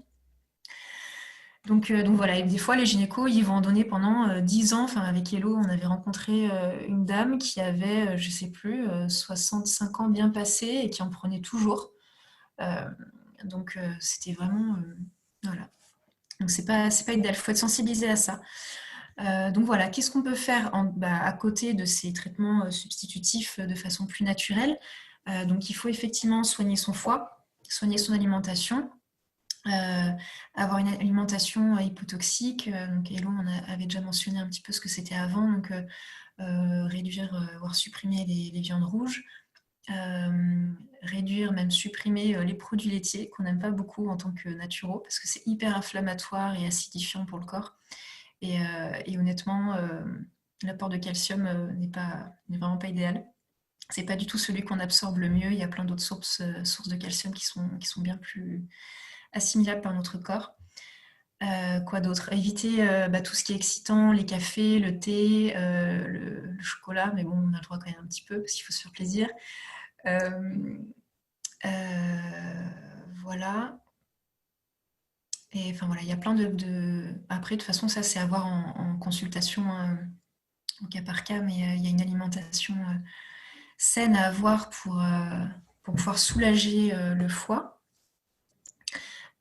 Donc voilà, et des fois les gynécos, ils vont en donner pendant 10 ans. Enfin, avec Hello, on avait rencontré une dame qui avait, je sais plus, 65 ans bien passés et qui en prenait toujours. Donc c'était vraiment... voilà. Donc c'est pas idéal, il faut être sensibilisé à ça. Donc voilà, qu'est-ce qu'on peut faire à côté de ces traitements substitutifs de façon plus naturelle ? Donc il faut effectivement soigner son foie, soigner son alimentation, avoir une alimentation hypotoxique. Donc Hello, on avait déjà mentionné un petit peu ce que c'était avant, donc réduire, voire supprimer les viandes rouges, réduire, même supprimer les produits laitiers qu'on n'aime pas beaucoup en tant que naturo, parce que c'est hyper inflammatoire et acidifiant pour le corps. Et honnêtement, l'apport de calcium n'est vraiment pas idéal. C'est pas du tout celui qu'on absorbe le mieux. Il y a plein d'autres sources de calcium qui sont bien plus assimilables par notre corps. Quoi d'autre ? Éviter tout ce qui est excitant, les cafés, le thé, le chocolat, mais bon, on a le droit quand même un petit peu parce qu'il faut se faire plaisir. Voilà. Et enfin voilà, il y a plein de... Après, de toute façon, ça c'est à voir en consultation au cas par cas, mais il y a une alimentation saine à avoir pour pouvoir soulager le foie.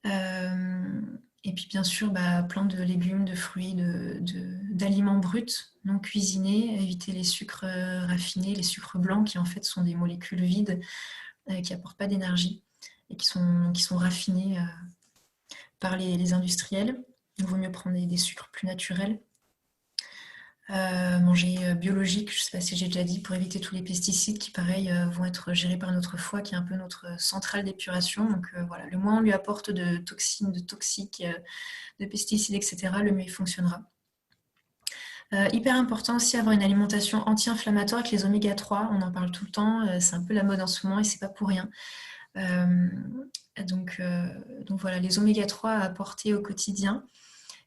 Et puis bien sûr, plein de légumes, de fruits, d'aliments bruts, non cuisinés, éviter les sucres raffinés, les sucres blancs qui en fait sont des molécules vides qui n'apportent pas d'énergie et qui sont raffinés par les industriels. Il vaut mieux prendre des sucres plus naturels. Manger biologique, je ne sais pas si j'ai déjà dit, pour éviter tous les pesticides qui, pareil, vont être gérés par notre foie, qui est un peu notre centrale d'épuration. Donc voilà, le moins on lui apporte de toxines, de toxiques, de pesticides, etc., le mieux il fonctionnera. Hyper important aussi avoir une alimentation anti-inflammatoire avec les oméga 3. On en parle tout le temps, c'est un peu la mode en ce moment et c'est pas pour rien. Donc voilà, les oméga 3 à apporter au quotidien.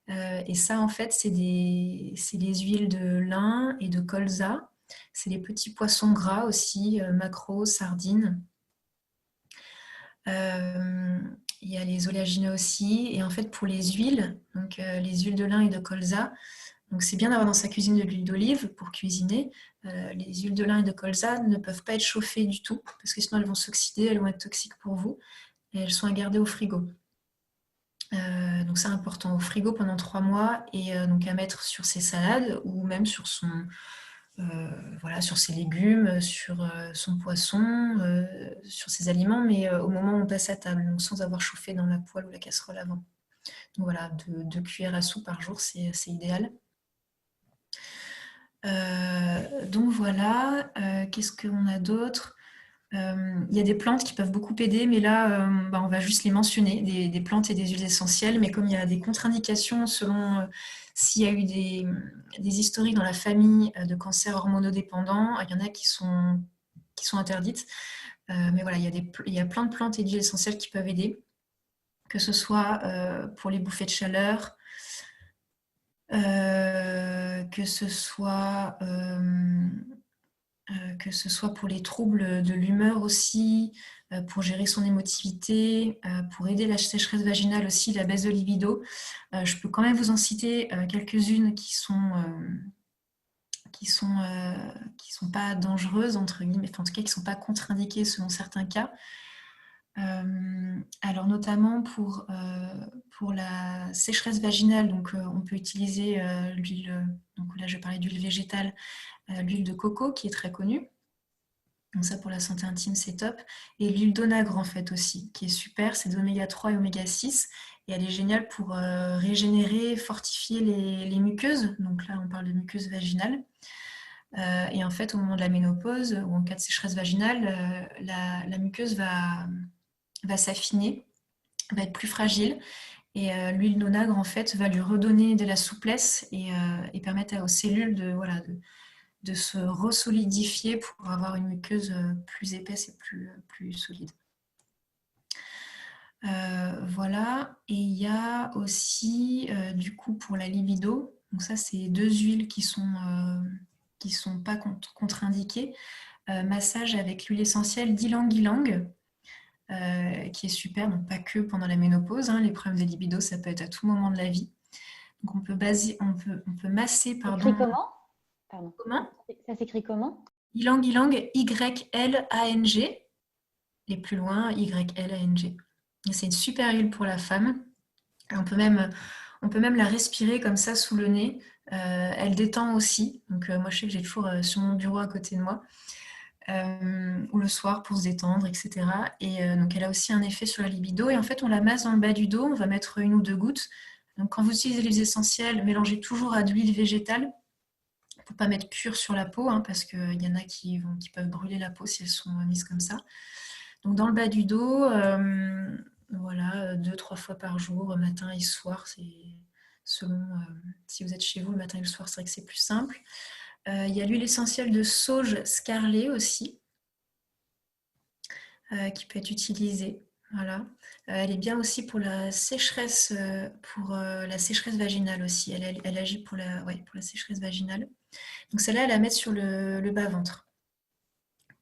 Et ça, en fait, c'est les huiles de lin et de colza. C'est les petits poissons gras aussi, maquereaux, sardines. Il y a les oléagineux aussi. Et en fait, pour les huiles, donc les huiles de lin et de colza, donc c'est bien d'avoir dans sa cuisine de l'huile d'olive pour cuisiner. Les huiles de lin et de colza ne peuvent pas être chauffées du tout, parce que sinon elles vont s'oxyder, elles vont être toxiques pour vous. Et elles sont à garder au frigo. Donc c'est important, au frigo pendant 3 mois et donc à mettre sur ses salades ou même sur sur ses légumes, sur son poisson, sur ses aliments, mais au moment où on passe à table, donc sans avoir chauffé dans la poêle ou la casserole avant. Donc voilà, 2 cuillères à soupe par jour, c'est idéal. Donc voilà, qu'est-ce qu'on a d'autre ? Il y a des plantes qui peuvent beaucoup aider, mais là, on va juste les mentionner, des plantes et des huiles essentielles, mais comme il y a des contre-indications selon s'il y a eu des historiques dans la famille de cancers hormonodépendants, il y en a qui sont interdites. Mais voilà, il y a plein de plantes et d'huiles essentielles qui peuvent aider, que ce soit pour les bouffées de chaleur, que ce soit pour les troubles de l'humeur aussi, pour gérer son émotivité, pour aider la sécheresse vaginale aussi, la baisse de libido. Je peux quand même vous en citer quelques-unes qui sont pas dangereuses, entre guillemets, enfin, en tout cas qui ne sont pas contre-indiquées selon certains cas. Alors notamment pour la sécheresse vaginale, donc on peut utiliser l'huile, donc là je vais parler d'huile végétale, l'huile de coco qui est très connue. Donc ça pour la santé intime c'est top. Et l'huile d'onagre en fait aussi, qui est super, c'est d'oméga 3 et oméga 6. Et elle est géniale pour régénérer, fortifier les muqueuses. Donc là on parle de muqueuse vaginale. Et en fait au moment de la ménopause ou en cas de sécheresse vaginale, la muqueuse va s'affiner, va être plus fragile. Et l'huile d'onagre en fait va lui redonner de la souplesse et permettre aux cellules de se resolidifier pour avoir une muqueuse plus épaisse et plus solide. Voilà, et il y a aussi du coup pour la libido, donc ça c'est 2 huiles qui sont pas contre-indiquées. Massage avec l'huile essentielle d'ylang-ylang, qui est super, donc pas que pendant la ménopause, hein, les problèmes de libido ça peut être à tout moment de la vie. Donc on peut masser, pardon.
Ça s'écrit comment? Pardon.
Comment?
Ça s'écrit comment?
Ylang-ylang, Y-L-A-N-G, et plus loin, Y-L-A-N-G. C'est une super huile pour la femme. On peut même la respirer comme ça sous le nez. Elle détend aussi. Donc moi, je sais que j'ai toujours sur mon bureau à côté de moi, ou le soir pour se détendre, etc. Et donc elle a aussi un effet sur la libido. Et en fait, on la masse dans le bas du dos. On va mettre 1 ou 2 gouttes. Donc quand vous utilisez les huiles essentielles, mélangez toujours à de l'huile végétale. Il ne faut pas mettre pure sur la peau, hein, parce qu'il y en a qui peuvent brûler la peau si elles sont mises comme ça. Donc dans le bas du dos, voilà, 2-3 fois par jour, matin et soir, c'est selon si vous êtes chez vous le matin et le soir, c'est vrai que c'est plus simple. Il y a l'huile essentielle de sauge scarlet aussi, qui peut être utilisée. Voilà. Elle est bien aussi pour la sécheresse, vaginale aussi. Elle agit pour la sécheresse vaginale. Donc celle-là, elle la met sur le bas-ventre.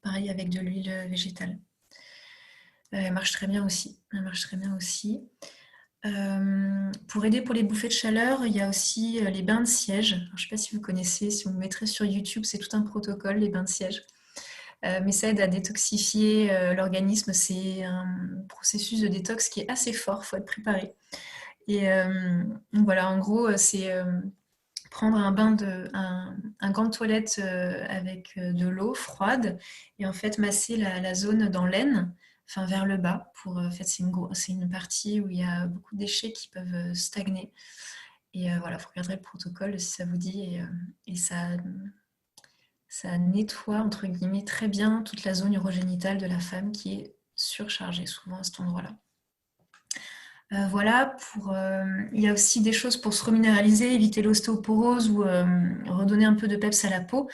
Pareil avec de l'huile végétale. Elle marche très bien aussi. Pour aider pour les bouffées de chaleur, il y a aussi les bains de siège. Alors, je ne sais pas si vous connaissez, si vous me mettrez sur YouTube, c'est tout un protocole, les bains de siège. Mais ça aide à détoxifier l'organisme. C'est un processus de détox qui est assez fort, il faut être préparé. Et donc voilà, en gros, c'est prendre un gant de toilette avec de l'eau froide et en fait masser la zone dans l'aine, enfin vers le bas. En fait, c'est une partie où il y a beaucoup de déchets qui peuvent stagner. Et voilà, vous regarderez le protocole si ça vous dit. Et ça nettoie, entre guillemets, très bien toute la zone urogénitale de la femme qui est surchargée souvent à cet endroit-là. Voilà, il y a aussi des choses pour se reminéraliser, éviter l'ostéoporose ou redonner un peu de peps à la peau,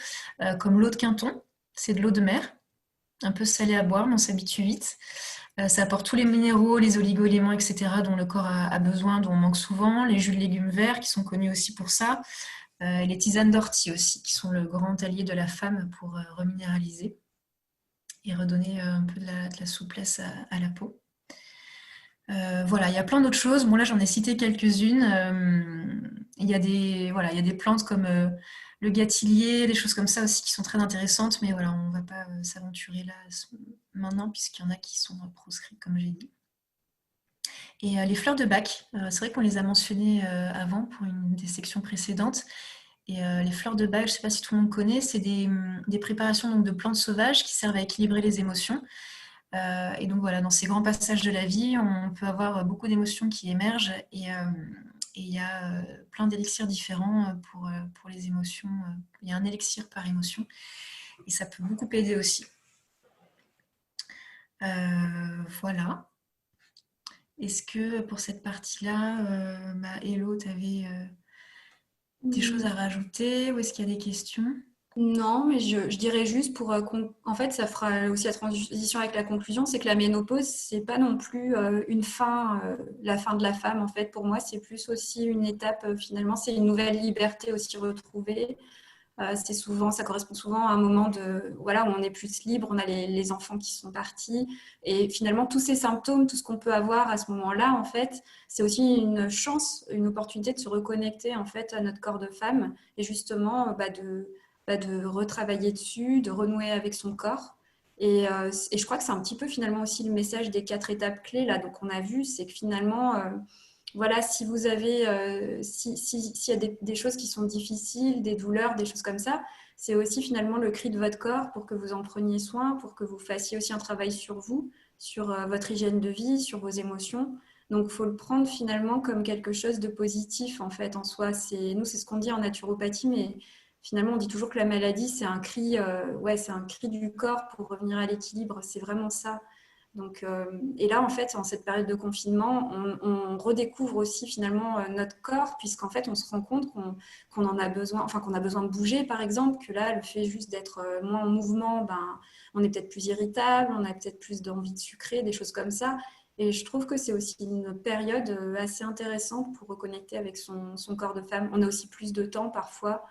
comme l'eau de Quinton, c'est de l'eau de mer, un peu salée à boire, mais on s'habitue vite. Ça apporte tous les minéraux, les oligo-éléments, etc., dont le corps a besoin, dont on manque souvent, les jus de légumes verts qui sont connus aussi pour ça, les tisanes d'ortie aussi, qui sont le grand allié de la femme pour reminéraliser et redonner un peu de la souplesse à la peau. Voilà, il y a plein d'autres choses. Bon, là, j'en ai cité quelques-unes. Il y a des plantes comme le gâtillier, des choses comme ça aussi qui sont très intéressantes, mais voilà, on ne va pas s'aventurer là maintenant, puisqu'il y en a qui sont proscrites, comme j'ai dit. Et les fleurs de Bach, c'est vrai qu'on les a mentionnées avant pour une des sections précédentes. Et les fleurs de Bach, je ne sais pas si tout le monde connaît, c'est des préparations donc, de plantes sauvages qui servent à équilibrer les émotions. Et donc voilà, dans ces grands passages de la vie, on peut avoir beaucoup d'émotions qui émergent et il y a plein d'élixirs différents pour les émotions. Il y a un élixir par émotion et ça peut beaucoup aider aussi. Voilà. Est-ce que pour cette partie-là, Hello, tu avais des choses à rajouter ou est-ce qu'il y a des questions?
Non, mais je dirais juste en fait, ça fera aussi la transition avec la conclusion, c'est que la ménopause, c'est pas non plus une fin, la fin de la femme. En fait, pour moi, c'est plus aussi une étape, finalement, c'est une nouvelle liberté aussi retrouvée. Ça correspond souvent à un moment voilà, où on est plus libre, on a les enfants qui sont partis. Et finalement, tous ces symptômes, tout ce qu'on peut avoir à ce moment-là, en fait, c'est aussi une chance, une opportunité de se reconnecter en fait à notre corps de femme et justement de retravailler dessus, de renouer avec son corps. Et je crois que c'est un petit peu finalement aussi le message des 4 étapes clés là. Donc on a vu, c'est que finalement, voilà, si vous avez, s'il y a des choses qui sont difficiles, des douleurs, des choses comme ça, c'est aussi finalement le cri de votre corps pour que vous en preniez soin, pour que vous fassiez aussi un travail sur vous, sur votre hygiène de vie, sur vos émotions. Donc, il faut le prendre finalement comme quelque chose de positif en fait en soi. Nous, c'est ce qu'on dit en naturopathie, mais finalement, on dit toujours que la maladie, c'est un cri, ouais, c'est un cri du corps pour revenir à l'équilibre. C'est vraiment ça. Donc, et là, en fait, en cette période de confinement, on redécouvre aussi finalement notre corps, puisqu'en fait, on se rend compte qu'on en a besoin, enfin qu'on a besoin de bouger, par exemple, que là, le fait juste d'être moins en mouvement, ben, on est peut-être plus irritable, on a peut-être plus d'envie de sucrer, des choses comme ça. Et je trouve que c'est aussi une période assez intéressante pour reconnecter avec son corps de femme. On a aussi plus de temps parfois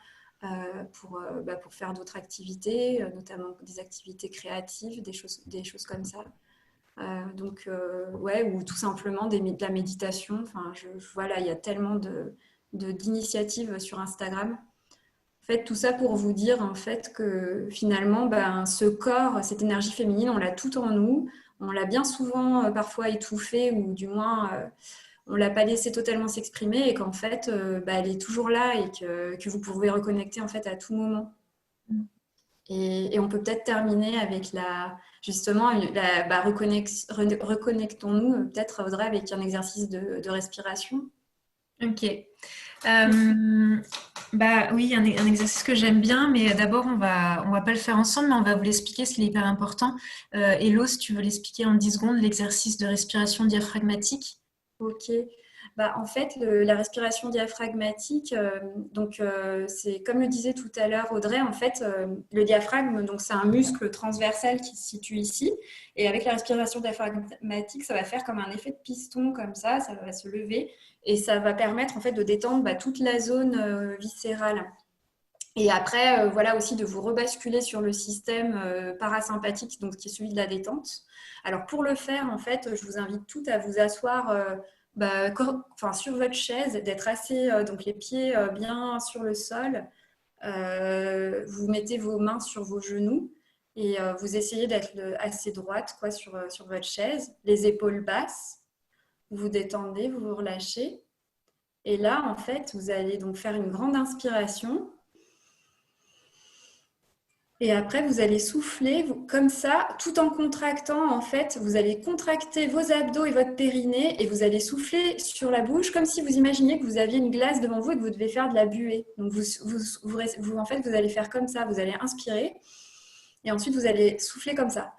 pour faire d'autres activités, notamment des activités créatives, des choses comme ça. Ouais, ou tout simplement de la méditation. Enfin, je vois là, il y a tellement d'initiatives sur Instagram. En fait, tout ça pour vous dire en fait que finalement, ben, ce corps, cette énergie féminine, on l'a tout en nous. On l'a bien souvent parfois étouffée ou du moins on l'a pas laissé totalement s'exprimer et qu'en fait, elle est toujours là et que vous pouvez reconnecter en fait à tout moment. Et on peut peut-être terminer avec justement, reconnectons-nous peut-être, Audrey, avec un exercice de respiration.
Ok. Oui, un exercice que j'aime bien, mais d'abord, on va pas le faire ensemble, mais on va vous l'expliquer, c'est hyper important. Hello, si tu veux l'expliquer en 10 secondes, l'exercice de respiration diaphragmatique.
Ok. En fait, la respiration diaphragmatique, c'est comme le disait tout à l'heure Audrey, en fait, le diaphragme, donc c'est un muscle transversal qui se situe ici. Et avec la respiration diaphragmatique, ça va faire comme un effet de piston, comme ça va se lever. Et ça va permettre en fait de détendre toute la zone viscérale. Et après, voilà aussi de vous rebasculer sur le système parasympathique, donc qui est celui de la détente. Alors pour le faire, en fait, je vous invite toutes à vous asseoir sur votre chaise, d'être assez, donc les pieds bien sur le sol. Vous mettez vos mains sur vos genoux et vous essayez d'être assez droite quoi, sur votre chaise, les épaules basses. Vous détendez, vous vous relâchez. Et là, en fait, vous allez donc faire une grande inspiration. Et après, vous allez souffler comme ça, tout en contractant. En fait, vous allez contracter vos abdos et votre périnée et vous allez souffler sur la bouche comme si vous imaginiez que vous aviez une glace devant vous et que vous devez faire de la buée. Donc, en fait, vous allez faire comme ça. Vous allez inspirer et ensuite, vous allez souffler comme ça.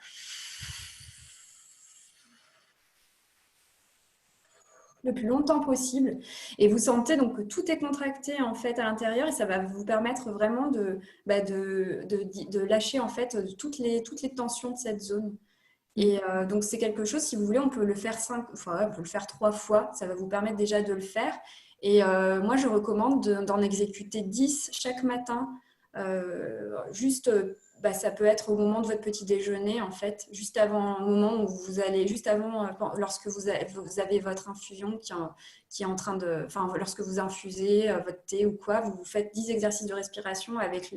Le plus longtemps possible et vous sentez donc que tout est contracté en fait à l'intérieur et ça va vous permettre vraiment de lâcher en fait toutes les tensions de cette zone. Et donc c'est quelque chose, si vous voulez, on peut le faire on peut le faire 3 fois, ça va vous permettre déjà de le faire. Et moi je recommande d'en exécuter 10 chaque matin, juste ça peut être au moment de votre petit déjeuner, en fait, juste avant un moment où vous allez, juste avant, lorsque vous avez votre infusion qui est en train de, enfin, lorsque vous infusez votre thé ou quoi, vous faites 10 exercices de respiration avec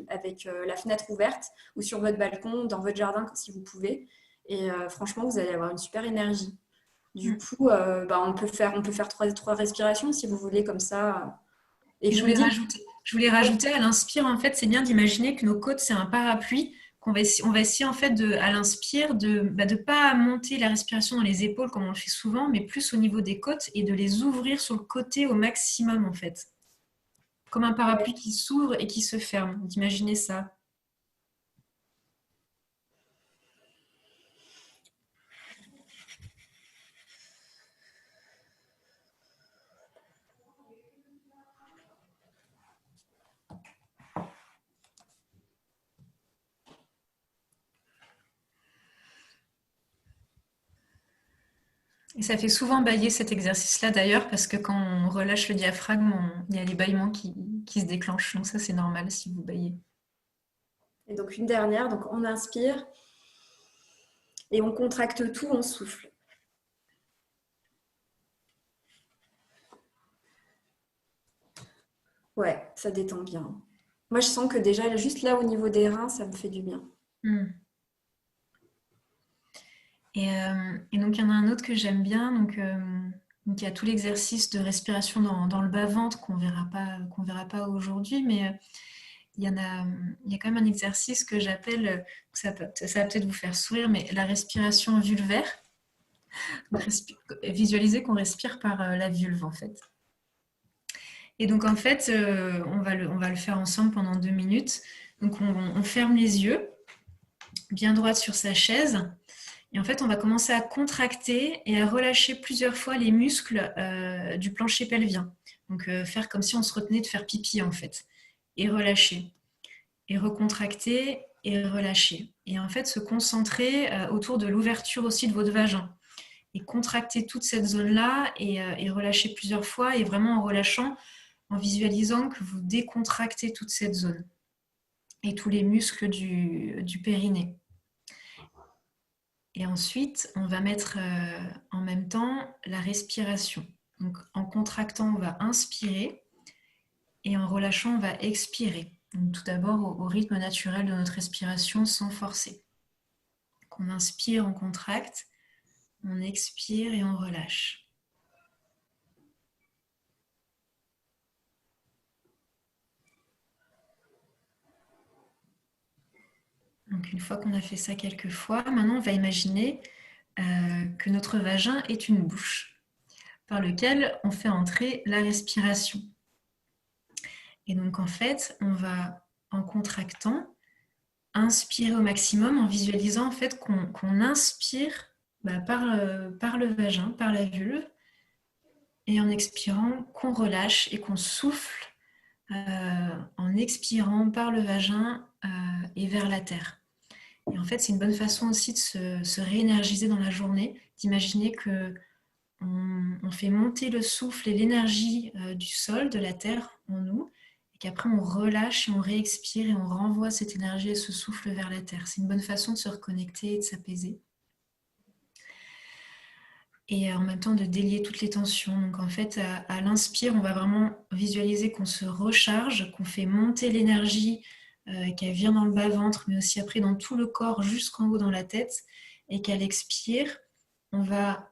la fenêtre ouverte ou sur votre balcon, dans votre jardin, si vous pouvez. Et franchement, vous allez avoir une super énergie. Du coup, on peut faire trois respirations si vous voulez, comme ça. Et
Je
je vous dis,
voulais rajouter à l'inspire, en fait, c'est bien d'imaginer que nos côtes, c'est un parapluie, on va essayer, en fait, à l'inspire, de pas monter la respiration dans les épaules comme on le fait souvent, mais plus au niveau des côtes et de les ouvrir sur le côté au maximum, en fait. Comme un parapluie qui s'ouvre et qui se ferme. D'imaginer ça. Et ça fait souvent bâiller cet exercice-là d'ailleurs, parce que quand on relâche le diaphragme, il y a les bâillements qui se déclenchent. Donc ça, c'est normal si vous bâillez.
Et donc une dernière, donc on inspire et on contracte tout, on souffle. Ouais, ça détend bien. Moi, je sens que déjà, juste là, au niveau des reins, ça me fait du bien.
Et donc, il y en a un autre que j'aime bien. Donc, il y a tout l'exercice de respiration dans le bas-ventre qu'on verra pas aujourd'hui, mais il y a quand même un exercice que j'appelle, ça va peut-être vous faire sourire, mais la respiration vulvaire. Visualisez qu'on respire par la vulve, en fait. Et donc, en fait, on va le faire ensemble pendant 2 minutes. Donc, on ferme les yeux, bien droite sur sa chaise. Et en fait, on va commencer à contracter et à relâcher plusieurs fois les muscles du plancher pelvien. Donc, faire comme si on se retenait de faire pipi, en fait. Et relâcher. Et recontracter et relâcher. Et en fait, se concentrer autour de l'ouverture aussi de votre vagin. Et contracter toute cette zone-là et relâcher plusieurs fois. Et vraiment en relâchant, en visualisant que vous décontractez toute cette zone. Et tous les muscles du périnée. Et ensuite, on va mettre en même temps la respiration. Donc, en contractant, on va inspirer et en relâchant, on va expirer. Donc, tout d'abord, au rythme naturel de notre respiration sans forcer. Donc, on inspire, on contracte, on expire et on relâche. Donc, une fois qu'on a fait ça quelques fois, maintenant, on va imaginer que notre vagin est une bouche par lequel on fait entrer la respiration. Et donc, en fait, on va, en contractant, inspirer au maximum en visualisant en fait qu'on inspire par le vagin, par la vulve, et en expirant, qu'on relâche et qu'on souffle en expirant par le vagin et vers la terre. Et en fait, c'est une bonne façon aussi de se réénergiser dans la journée, d'imaginer que on fait monter le souffle et l'énergie du sol, de la terre en nous, et qu'après on relâche et on réexpire et on renvoie cette énergie et ce souffle vers la terre. C'est une bonne façon de se reconnecter et de s'apaiser. Et en même temps de délier toutes les tensions. Donc en fait, à l'inspire, on va vraiment visualiser qu'on se recharge, qu'on fait monter l'énergie, qu'elle vient dans le bas-ventre, mais aussi après dans tout le corps jusqu'en haut dans la tête, et qu'à l'expire, on va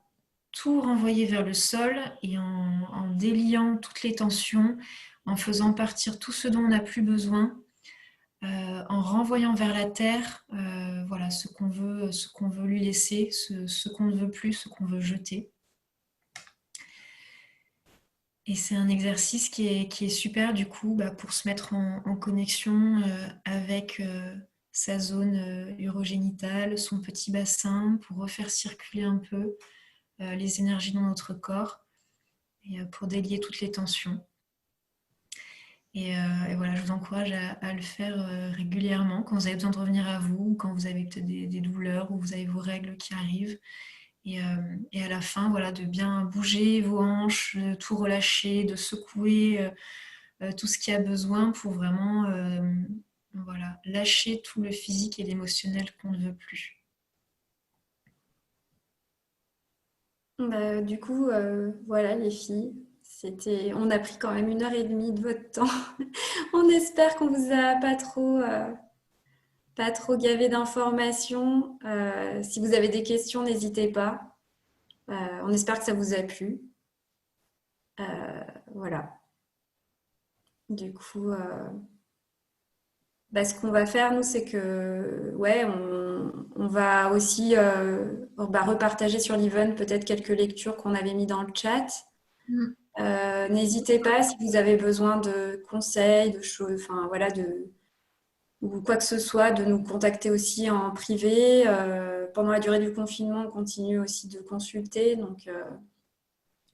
tout renvoyer vers le sol et en déliant toutes les tensions, en faisant partir tout ce dont on n'a plus besoin, en renvoyant vers la terre voilà, ce qu'on veut lui laisser, ce qu'on ne veut plus, ce qu'on veut jeter. Et c'est un exercice qui est super du coup pour se mettre en connexion avec sa zone urogénitale, son petit bassin, pour refaire circuler un peu les énergies dans notre corps et pour délier toutes les tensions. Et voilà, je vous encourage à le faire régulièrement quand vous avez besoin de revenir à vous, quand vous avez peut-être des douleurs ou vous avez vos règles qui arrivent. Et à la fin, voilà, de bien bouger vos hanches, de tout relâcher, de secouer tout ce qui a besoin pour vraiment voilà, lâcher tout le physique et l'émotionnel qu'on ne veut plus.
Du coup, voilà les filles, on a pris quand même 1h30 de votre temps. On espère qu'on vous a pas trop gavé d'informations. Si vous avez des questions, n'hésitez pas. On espère que ça vous a plu. Voilà. Du coup, ce qu'on va faire, nous, c'est que, ouais, on va aussi repartager sur l'Event peut-être quelques lectures qu'on avait mis dans le chat. N'hésitez pas si vous avez besoin de conseils, de choses, enfin voilà, ou quoi que ce soit, de nous contacter aussi en privé. Pendant la durée du confinement, on continue aussi de consulter, donc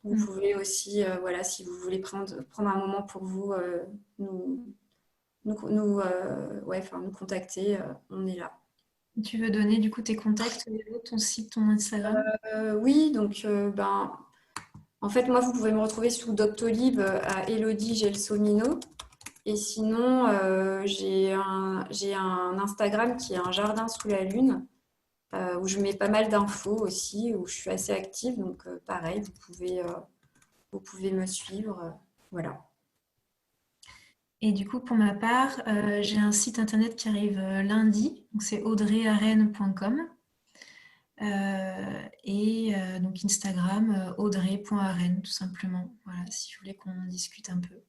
vous pouvez aussi, voilà, si vous voulez prendre un moment pour vous, nous contacter, on est là.
Tu veux donner du coup tes contacts, ton site, ton Instagram?
Oui, donc en fait, moi, vous pouvez me retrouver sous Doctolib à Elodie Gelsomino. Et sinon, j'ai un Instagram qui est un jardin sous la lune, où je mets pas mal d'infos aussi, où je suis assez active. Donc, pareil, vous pouvez me suivre. Voilà.
Et du coup, pour ma part, j'ai un site internet qui arrive lundi, donc c'est audreyarène.com. Et donc Instagram, audrey.arène, tout simplement. Voilà, si vous voulez qu'on discute un peu.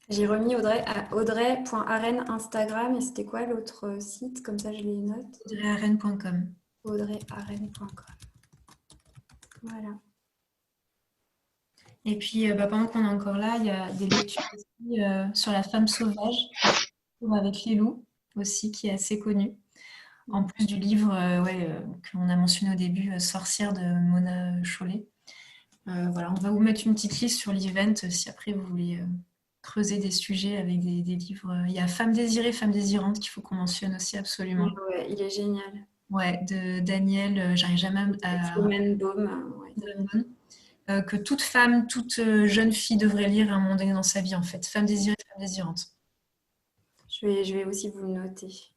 J'ai remis audrey.arène Instagram. Et c'était quoi l'autre site? Comme ça, je les note.
audreyarène.com.
audreyarène.com. Voilà.
Et puis, pendant qu'on est encore là, il y a des lectures aussi sur la femme sauvage, avec les loups aussi, qui est assez connu. En plus du livre qu'on a mentionné au début, Sorcière de Mona Chollet. Voilà, on va vous mettre une petite liste sur l'event si après vous voulez creuser des sujets avec des livres. Il y a Femme désirée, Femme désirante qu'il faut qu'on mentionne aussi absolument.
Ouais, il est génial.
Ouais, de Daniel, j'arrive jamais à...
Truman
ouais. Que toute femme, toute jeune fille devrait lire à un moment donné dans sa vie, en fait. Femme désirée, Femme désirante.
Je vais aussi vous le noter.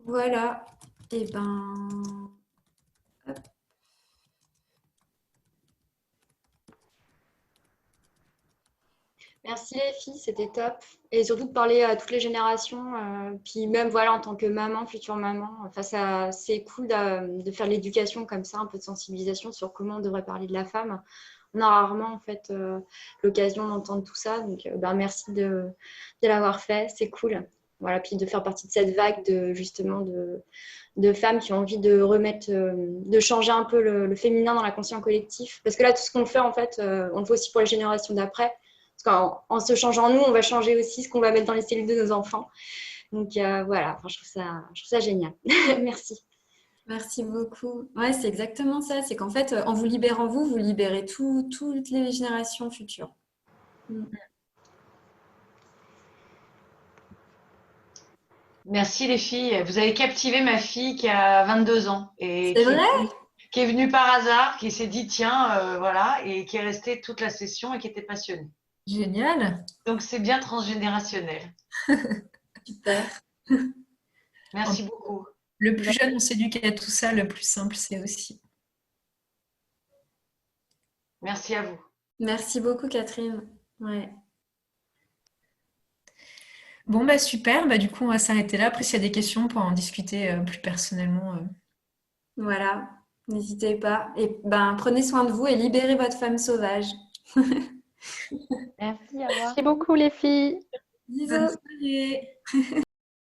Voilà. Et ben... Hop.
Merci les filles, c'était top. Et surtout de parler à toutes les générations. Puis même voilà, en tant que maman, future maman, enfin, c'est cool de faire de l'éducation comme ça, un peu de sensibilisation sur comment on devrait parler de la femme. On a rarement en fait l'occasion d'entendre tout ça. Donc merci de l'avoir fait, c'est cool. Voilà, puis de faire partie de cette vague de femmes qui ont envie de remettre, de changer un peu le féminin dans la conscience collective. Parce que là, tout ce qu'on fait, en fait, on le fait aussi pour les générations d'après. Parce qu'en se changeant nous, on va changer aussi ce qu'on va mettre dans les cellules de nos enfants. Donc voilà, enfin, je trouve ça génial. Merci.
Merci beaucoup. Ouais, c'est exactement ça. C'est qu'en fait, en vous libérant vous libérez toutes les générations futures.
Merci les filles. Vous avez captivé ma fille qui a 22 ans et
C'est vrai?
qui est venue par hasard, qui s'est dit tiens, voilà, et qui est restée toute la session et qui était passionnée.
Génial.
Donc c'est bien transgénérationnel.
Super.
Merci beaucoup.
Le plus jeune on s'éduque à tout ça, le plus simple c'est aussi.
Merci à vous.
Merci beaucoup Catherine. Ouais.
Bon super, du coup on va s'arrêter là. Après s'il y a des questions pour en discuter plus personnellement.
Voilà, n'hésitez pas. Et prenez soin de vous et libérez votre femme sauvage.
Merci, au revoir.
Merci beaucoup les filles.
Bisous.
Bonne soirée.